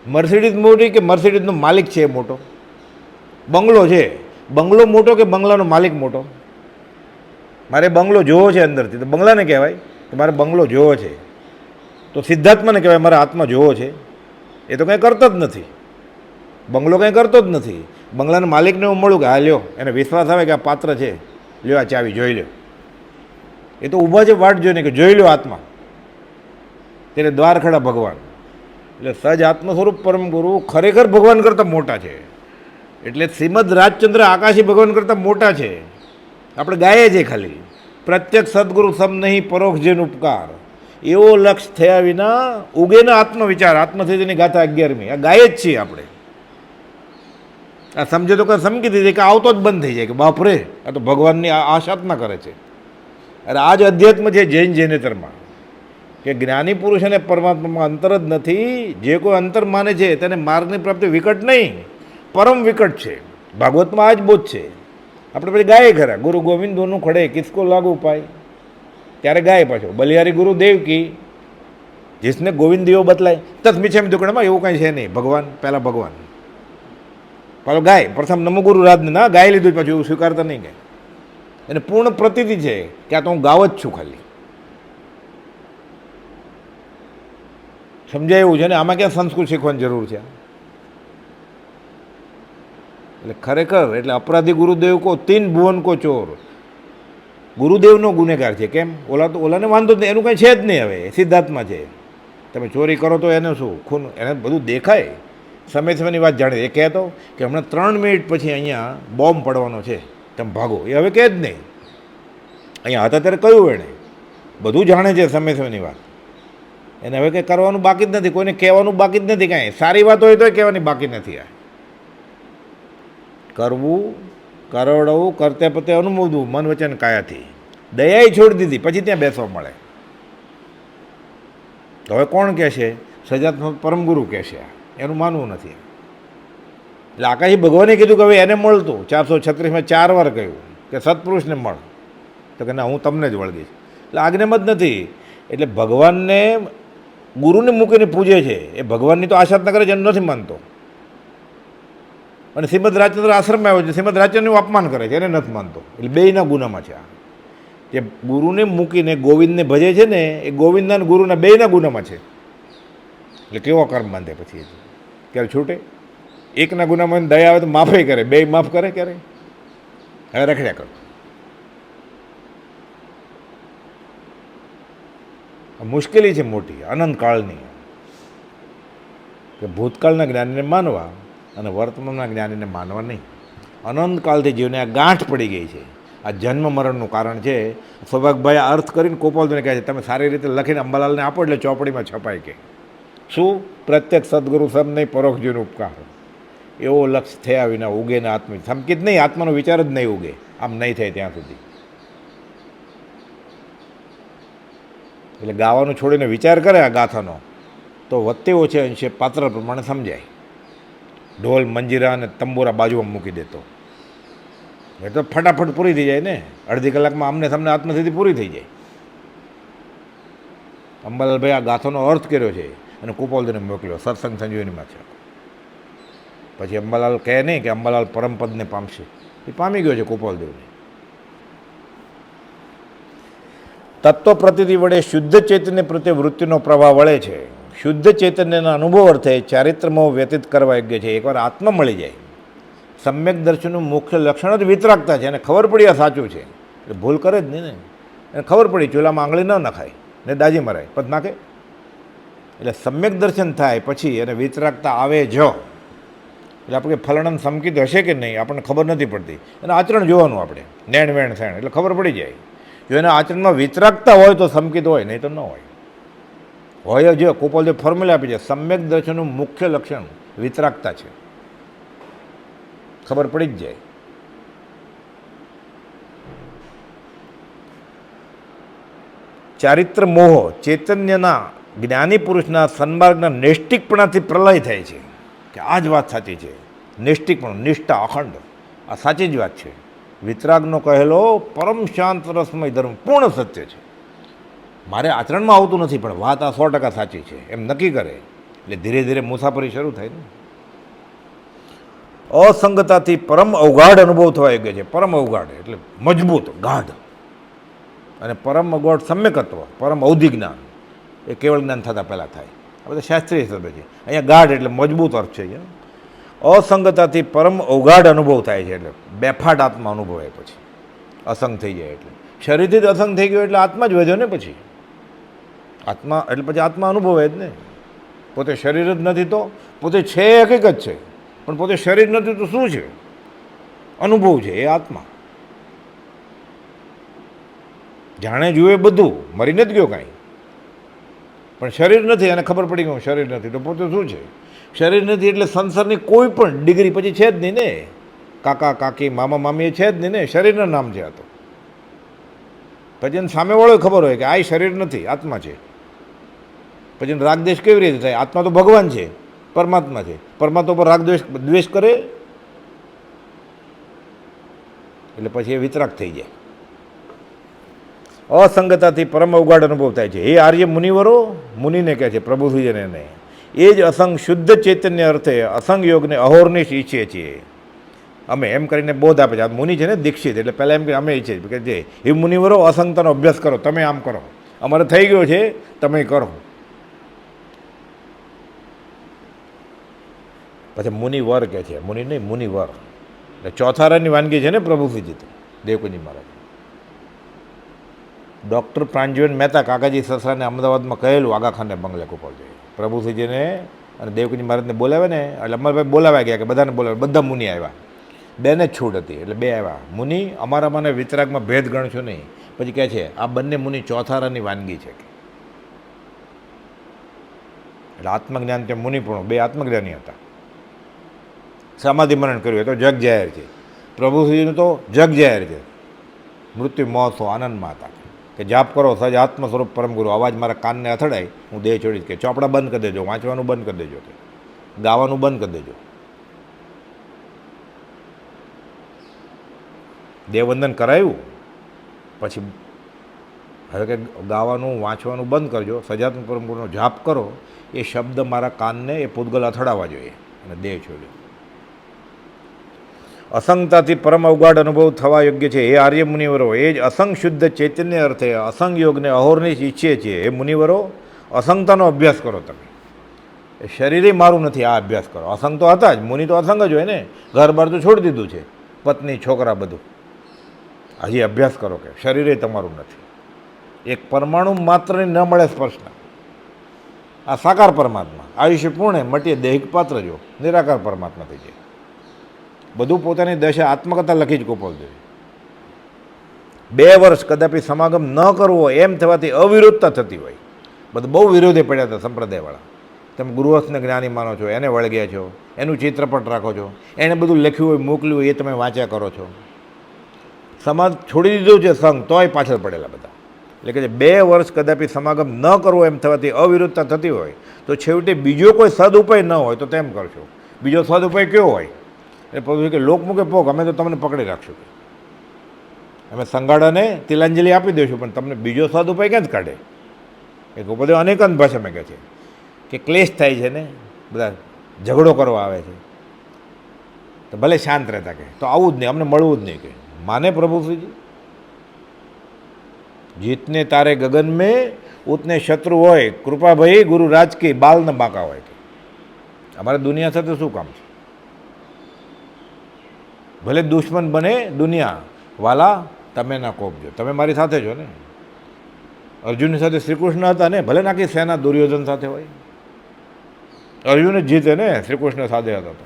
મર્સિડીઝ મોટી કે મર્સિડીઝનો માલિક છે એ મોટો? બંગલો છે, બંગલો મોટો કે બંગલાનો માલિક મોટો? મારે બંગલો જોવો છે અંદરથી, તો બંગલાને કહેવાય કે મારે બંગલો જોવો છે. તો સિદ્ધાત્માને કહેવાય મારે આત્મા જોવો છે. એ તો કંઈ કરતો જ નથી. બંગલો કંઈ કરતો જ નથી. બંગલાના માલિકને હું મળું કે હા લ્યો, એને વિશ્વાસ આવે કે આ પાત્ર છે, લ્યો આ ચાવી જોઈ લ્યો. એ તો ઊભા છે વાટ જોઈને કે જોઈ લો આત્મા. ત્યારે દ્વાર ખડા ભગવાન. એટલે સજ આત્મ સ્વરૂપ પરમ ગુરુ ખરેખર ભગવાન કરતાં મોટા છે. એટલે શ્રીમદ રાજચંદ્ર આકાશી ભગવાન કરતાં મોટા છે. આપણે ગાઈએ છીએ ખાલી પ્રત્યક્ષ સદગુરુ સમ નહીં પરોક્ષ જેન ઉપકાર, એવો લક્ષ્ય થયા વિના ઉગેના આત્મવિચાર. આત્મસિદ્ધિની ગાથા 11મી આ ગાય જ છીએ આપણે. આ સમજે તો કંઈ સમજી દીધી કે આવતો જ બંધ થઈ જાય કે બાપરે આ તો ભગવાનની આશાત્મા કરે છે. અરે આ જ અધ્યાત્મ છે જૈન જૈનેતરમાં, કે જ્ઞાની પુરુષ અને પરમાત્મામાં અંતર જ નથી. જે કોઈ અંતર માને છે તેને માર્ગની પ્રાપ્તિ વિકટ નહીં, પરમ વિકટ છે. ભાગવતમાં આ જ બોધ છે. આપણે પછી ગાય ખરા ગુરુ ગોવિંદ દોનું ખડે કિસકો લાગુ પાય, ત્યારે ગાય પાછો બલિયારી ગુરુદેવ કી जिसने ગોવિંદ દેવો બતલાય તત મીછે દુકડમાં. એવું કાંઈ છે નહીં. ભગવાન પહેલાં ભગવાન, પાછો ગાય. પ્રથમ નમો ગુરુ રાજને ના ગાય લીધું, પાછું એવું સ્વીકારતા નહીં કે એને પૂર્ણ પ્રતીતિ છે કે આ તો હું ગાવ જ છું ખાલી. સમજાય એવું છે ને? આમાં ક્યાં સંસ્કૃત શીખવાની જરૂર છે? એટલે ખરેખર એટલે અપરાધી ગુરુદેવ કો તીન ભુવન કો ચોર. ગુરુદેવનો ગુનેગાર છે. કેમ? ઓલાને વાંધો જ નહીં, એનું કંઈ છે જ નહીં. હવે સિદ્ધાર્થમાં છે. તમે ચોરી કરો તો એને શું ખૂન, એને બધું દેખાય. સમયની વાત જાણે. એ કહેતો કે હમણાં 3 મિનિટ પછી અહીંયા બોમ્બ પડવાનો છે, તમે ભાગો. એ હવે કહે જ નહીં. અહીંયા હતા ત્યારે કહ્યું એણે. બધું જાણે છે સમયની વાત. એને હવે કંઈ કરવાનું બાકી જ નથી, કોઈને કહેવાનું બાકી જ નથી. કાંઈ સારી વાત હોય તોય કહેવાની બાકી નથી. આ કરવું, કરવડવું, કરતે પતે અનુમોદવું મન વચન કાયાથી. દયાએ છોડી દીધી, પછી ત્યાં બેસવા મળે. તો હવે કોણ કહેશે? સજાત્મક પરમગુરુ કહેશે. એનું માનવું નથી. એટલે આકાશી ભગવાને કીધું કે હવે એને મળતું 436માં 4 વાર કહ્યું કે સત્પુરુષને મળ. તો કે ના, હું તમને જ વળગીશ. એટલે આજ્ઞામ જ નથી. એટલે ભગવાનને ગુરુને મૂકીને પૂજે છે એ ભગવાનની તો આશા ન કરે છે, એનું નથી માનતો. અને શ્રીમદ રાજચંદ્ર આશ્રમમાં આવ્યો છે, શ્રીમદ રાજચંદ્રનું અપમાન કરે છે, એને નથી માનતો. એટલે બેયના ગુનામાં છે. આ જે ગુરુને મૂકીને ગોવિંદને ભજે છે ને, એ ગોવિંદના અને ગુરુના બેયના ગુનામાં છે. એટલે કેવો કર્મ બાંધે પછી? ક્યારે છૂટે? એકના ગુનામાં દયા આવે તો માફે કરે, બે માફ કરે ક્યારે? હવે રખડ્યા કરો. મુશ્કેલી છે મોટી, અનંતકાળની, કે ભૂતકાળના જ્ઞાનીને માનવા અને વર્તમાનના જ્ઞાનીને માનવા નહીં. અનંતકાળથી જીવને આ ગાંઠ પડી ગઈ છે. આ જન્મ મરણનું કારણ છે. સૌભાગભાઈ આ અર્થ કરીને કોપાલજીને કહે છે તમે સારી રીતે લખીને અંબાલાલને આપો એટલે ચોપડીમાં છપાય કે શું? પ્રત્યક્ષ સદગુરુ સમ નહીં પરોક્ષ જીવનો ઉપકાર. એવો લક્ષ્ય થયા વિના ઉગે ને આત્મ સમકિત નહીં, આત્માનો વિચાર જ નહીં ઉગે. આમ નહીં થાય ત્યાં સુધી. એટલે ગાવાનું છોડીને વિચાર કરે આ ગાથાનો, તો વત્તે ઓછે અંશે પાત્ર પ્રમાણે સમજાય. ઢોલ મંજીરા અને તંબોરા બાજુમાં મૂકી દેતો એ તો ફટાફટ પૂરી થઈ જાય ને. અડધી કલાકમાં અમને તમને આત્મસિદ્ધિ પૂરી થઈ જાય. અંબાલાલભાઈ આ ગાથાનો અર્થ કર્યો છે અને કુપાલજીને મોકલ્યો. સત્સંગ સંજીવનીમાં છે. પછી અંબાલાલ કહે નહીં કે અંબાલાલ પરમપદને પામશે. એ પામી ગયો છે કુપાલદેવને. તત્વ પ્રતિતિ વડે શુદ્ધ ચૈતન્ય પ્રત્યે વૃત્તિનો પ્રભાવ વળે છે. શુદ્ધ ચૈતન્યના અનુભવ અર્થે ચારિત્રમાં વ્યતીત કરવા યોગ્ય છે. એકવાર આત્મા મળી જાય. સમ્યક દર્શનનું મુખ્ય લક્ષણ જ વિતરાગતા છે. એને ખબર પડી આ સાચું છે એટલે ભૂલ કરે જ નહીં ને. એને ખબર પડી ચૂલામાં આંગળી ન નખાય ને દાજી મરાય પદ નાખે. એટલે સમ્યક દર્શન થાય પછી એને વિતરાગતા આવે જ. એટલે આપણે ફલણન સમકિત હશે કે નહીં આપણને ખબર નથી પડતી. એને આચરણ જોવાનું આપણે નેણ વેણ સેણ એટલે ખબર પડી જાય. જો એના આચરણમાં વિતરાગતા હોય તો સંકિત હોય, નહીં તો ન હોય જો ગોપાલદેવ ફોર્મ્યુલા આપી છે, સમ્યક દર્શનનું મુખ્ય લક્ષણ વિતરાગતા છે, ખબર પડી જ જાય. ચારિત્ર મોહ ચૈતન્યના જ્ઞાની પુરુષના સન્માર્ગના નૈષ્ટિકપણાથી પ્રલય થાય છે કે આ જ વાત સાચી છે. નૈષ્ટિકપણું, નિષ્ઠા, અખંડ, આ સાચી જ વાત છે. વિતરાગનો કહેલો પરમ શાંત રસમય ધર્મ પૂર્ણ સત્ય છે. મારે આચરણમાં આવતું નથી પણ વાત આ 100% સાચી છે એમ નક્કી કરે એટલે ધીરે ધીરે મુસાફરી શરૂ થાય ને. અસંગતાથી પરમ અવગાઢ અનુભવ થવા યોગ્ય છે. પરમ અવગાઢ એટલે મજબૂત, ગાઢ, અને પરમ અવગાઢ સમ્યકત્વ, પરમ અવધિ જ્ઞાન એ કેવળ જ્ઞાન થતાં પહેલાં થાય. આ બધા શાસ્ત્રીય શબ્દ છે. અહીંયા ગાઢ એટલે મજબૂત અર્થ છે. અસંગતાથી પરમ અવગાઢ અનુભવ થાય છે એટલે બેફાટ આત્મા અનુભવાય. પછી અસંગ થઈ જાય એટલે શરીરથી જ અસંગ થઈ ગયો એટલે આત્મા જ વધ્યો ને. પછી આત્મા એટલે પછી આત્મા અનુભવાય જ ને. પોતે શરીર જ નથી તો પોતે છે હકીકત છે, પણ પોતે શરીર નથી તો શું છે? અનુભવ છે, એ આત્મા. જાણે જુએ બધું, મરીને જ ગયો કાંઈ, પણ શરીર નથી અને ખબર પડી ગયું શરીર નથી તો પોતે શું છે? શરીર નથી એટલે સંસારની કોઈ પણ ડિગ્રી પછી છે જ નહીં ને. કાકા કાકી મામા મામી એ છે જ નહીં ને, શરીરના નામ છે આ તો. પછી એને સામેવાળો ખબર હોય કે આ શરીર નથી, આત્મા છે. પછી રાગદ્વેષ કેવી રીતે થાય? આત્મા તો ભગવાન છે, પરમાત્મા છે. પરમાત્મા પર દ્વેષ કરે એટલે પછી એ વિતરાગ થઈ જાય. અસંગતાથી પરમ અવગાઢ અનુભવ થાય છે. એ આર્ય મુનિવરો, મુનિને કહે છે પ્રભુજીને, એ જ અસંગ શુદ્ધ ચૈતન્ય અર્થે અસંગ યોગને અહોરનિશ ઈચ્છીએ છીએ અમે, એમ કરીને બોધ આપે છે. આ મુનિ છે ને દીક્ષિત, એટલે પહેલાં એમ કે અમે ઈચ્છીએ કે જે એ મુનિવરો અસંગતાનો અભ્યાસ કરો, તમે આમ કરો, અમારે થઈ ગયો છે તમે કરો. પછી મુનિવર કહે છે, મુનિ નહીં મુનિવર. એટલે ચોથારાની વાનગી છે ને પ્રભુજી તો દેવકુંજી મહારાજ. ડૉક્ટર પ્રાંજ્યન મહેતા કાકાજી સસરાને અમદાવાદમાં કહેલું આગાખાનને બંગલે ગોપાલજી પ્રભુજીને અને દેવકુંજી મહારાજને બોલાવે ને, એટલે અમરભાઈ બોલાવ્યા ગયા કે બધાને બોલાવે, બધા મુનિ આવ્યા. બેને જ છૂટ હતી એટલે બે આવ્યા. મુનિ અમારામાં ને વિતરાગમાં ભેદ ગણશો નહીં. પછી કહે છે આ બંને મુનિ ચોથારાની વાનગી છે કે એટલે આત્મજ્ઞાન તે મુનિપણું, બે આત્મજ્ઞાની હતા. સમાધિ મરણ કર્યું એ તો જગ જાહેર છે. પ્રભુજીનું તો જગ જાહેર છે. મૃત્યુ મહોત્સવ આનંદમાં હતા કે જાપ કરો સજ આત્મ સ્વરૂપ પરમ ગુરુ. અવાજ મારા કાનને અથડાય હું દેહ છોડીશ કે ચોપડા બંધ કરી દેજો, વાંચવાનું બંધ કરી દેજો, કે ગાવાનું બંધ કરી દેજો. દેવવંદન કરાયું પછી હવે કે ગાવાનું વાંચવાનું બંધ કરજો, સજાત્મ પરમ ગુરુનો જાપ કરો. એ શબ્દ મારા કાનને એ પૂતગલ અથડાવવા જોઈએ અને દેહ છોડ્યો. અસંગતાથી પરમ અવગાઢ અનુભવ થવા યોગ્ય છે. એ આર્ય મુનિવરો, એ જ અસંગ શુદ્ધ ચૈતન્ય અર્થે અસંગ યોગને અહોરનિશ ઈચ્છીએ છીએ. એ મુનિવરો અસંગતાનો અભ્યાસ કરો તમે. એ શરીરે મારું નથી, આ અભ્યાસ કરો. અસંગ તો હતા જ, મુનિ તો અસંગ જ હોય ને. ઘર બાર તો છોડી દીધું છે, પત્ની છોકરા બધું. હજી અભ્યાસ કરો કે શરીરે તમારું નથી. એક પરમાણુ માત્રની ન મળે સ્પર્શના. આ સાકાર પરમાત્મા આયુષ્ય પૂર્ણ મટીએ દૈહિક પાત્ર જો નિરાકાર પરમાત્મા થઈ જાય. બધું પોતાની દશા આત્મકથા લખી જ ગોપાલદેવ. 2 વર્ષ કદાપી સમાગમ ન કરવો એમ થવાથી અવિરોધતા થતી હોય. બધું બહુ વિરોધે પડ્યા હતા સંપ્રદાયવાળા. તમે ગૃહસ્થને જ્ઞાની માનો છો, એને વળગ્યા છો, એનું ચિત્રપટ રાખો છો, એણે બધું લખ્યું હોય મોકલ્યું હોય એ તમે વાંચ્યા કરો છો. સમાજ છોડી દીધો છે સંઘ, તોય પાછળ પડેલા બધા. એટલે કે 2 વર્ષ કદાપી સમાગમ ન કરવો એમ થવાથી અવિરોધતા થતી હોય તો છેવટે બીજો કોઈ સદઉપાય ન હોય તો તેમ કરશો. બીજો સદઉપાય કયો હોય? એ પછી કે લોકમુખે પોક, અમે તો તમને પકડી રાખશું, અમે સંગાડાને તિલાંજલિ આપી દઈશું, પણ તમને બીજો સદઉપાય ક્યાં જ કાઢે? એ ગોપાલદેવ અનેકાંત ભાષામાં કહે છે કે ક્લેશ થાય છે ને, બધા ઝઘડો કરવા આવે છે તો ભલે શાંત રહેતા કે તો આવું જ નહીં, અમને મળવું જ નહીં કે માને પ્રભુશ્રીજી. જીતને તારે ગગન મેં ઉતને શત્રુ હોય, કૃપા ભાઈ ગુરુ રાજ કી બાલ ન બાકા હોય. કે અમારે દુનિયા સાથે શું કામ છે? ભલે દુશ્મન બને દુનિયા વાલા, તમે ના કોપજો, તમે મારી સાથે છો ને. અર્જુનની સાથે શ્રીકૃષ્ણ હતા ને, ભલે નાખી સેના દુર્યોધન સાથે હોય, અર્જુન જ જીતે ને, શ્રીકૃષ્ણ સાથે હતા તો.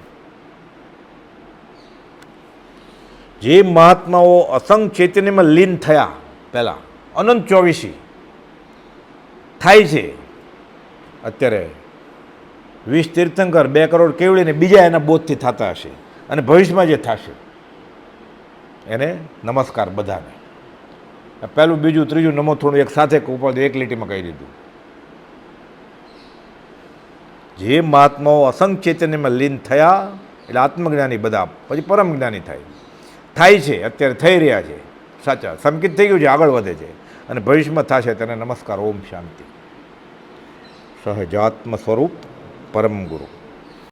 જે મહાત્માઓ અસંગ ચૈતન્યમાં લીન થયા પહેલાં, અનંત ચોવીસી થાય છે. અત્યારે 20 તીર્થંકર 2 કરોડ કેવડીને બીજા એના બોધથી થતા હશે, અને ભવિષ્યમાં જે થશે એને નમસ્કાર બધાને. પહેલું બીજું ત્રીજું નમો થોડું એક સાથે ઉપર એક લીટીમાં કહી દીધું. જે મહાત્માઓ અસંગ ચૈતન્યમાં લીન થયા એટલે આત્મજ્ઞાની બધા પછી પરમ જ્ઞાની થાય છે. અત્યારે થઈ રહ્યા છે, સાચા સંકિત થઈ ગયું છે, આગળ વધે છે, અને ભવિષ્યમાં થશે તેને નમસ્કાર. ઓમ શાંતિ. સહજાત્મ સ્વરૂપ પરમ ગુરુ.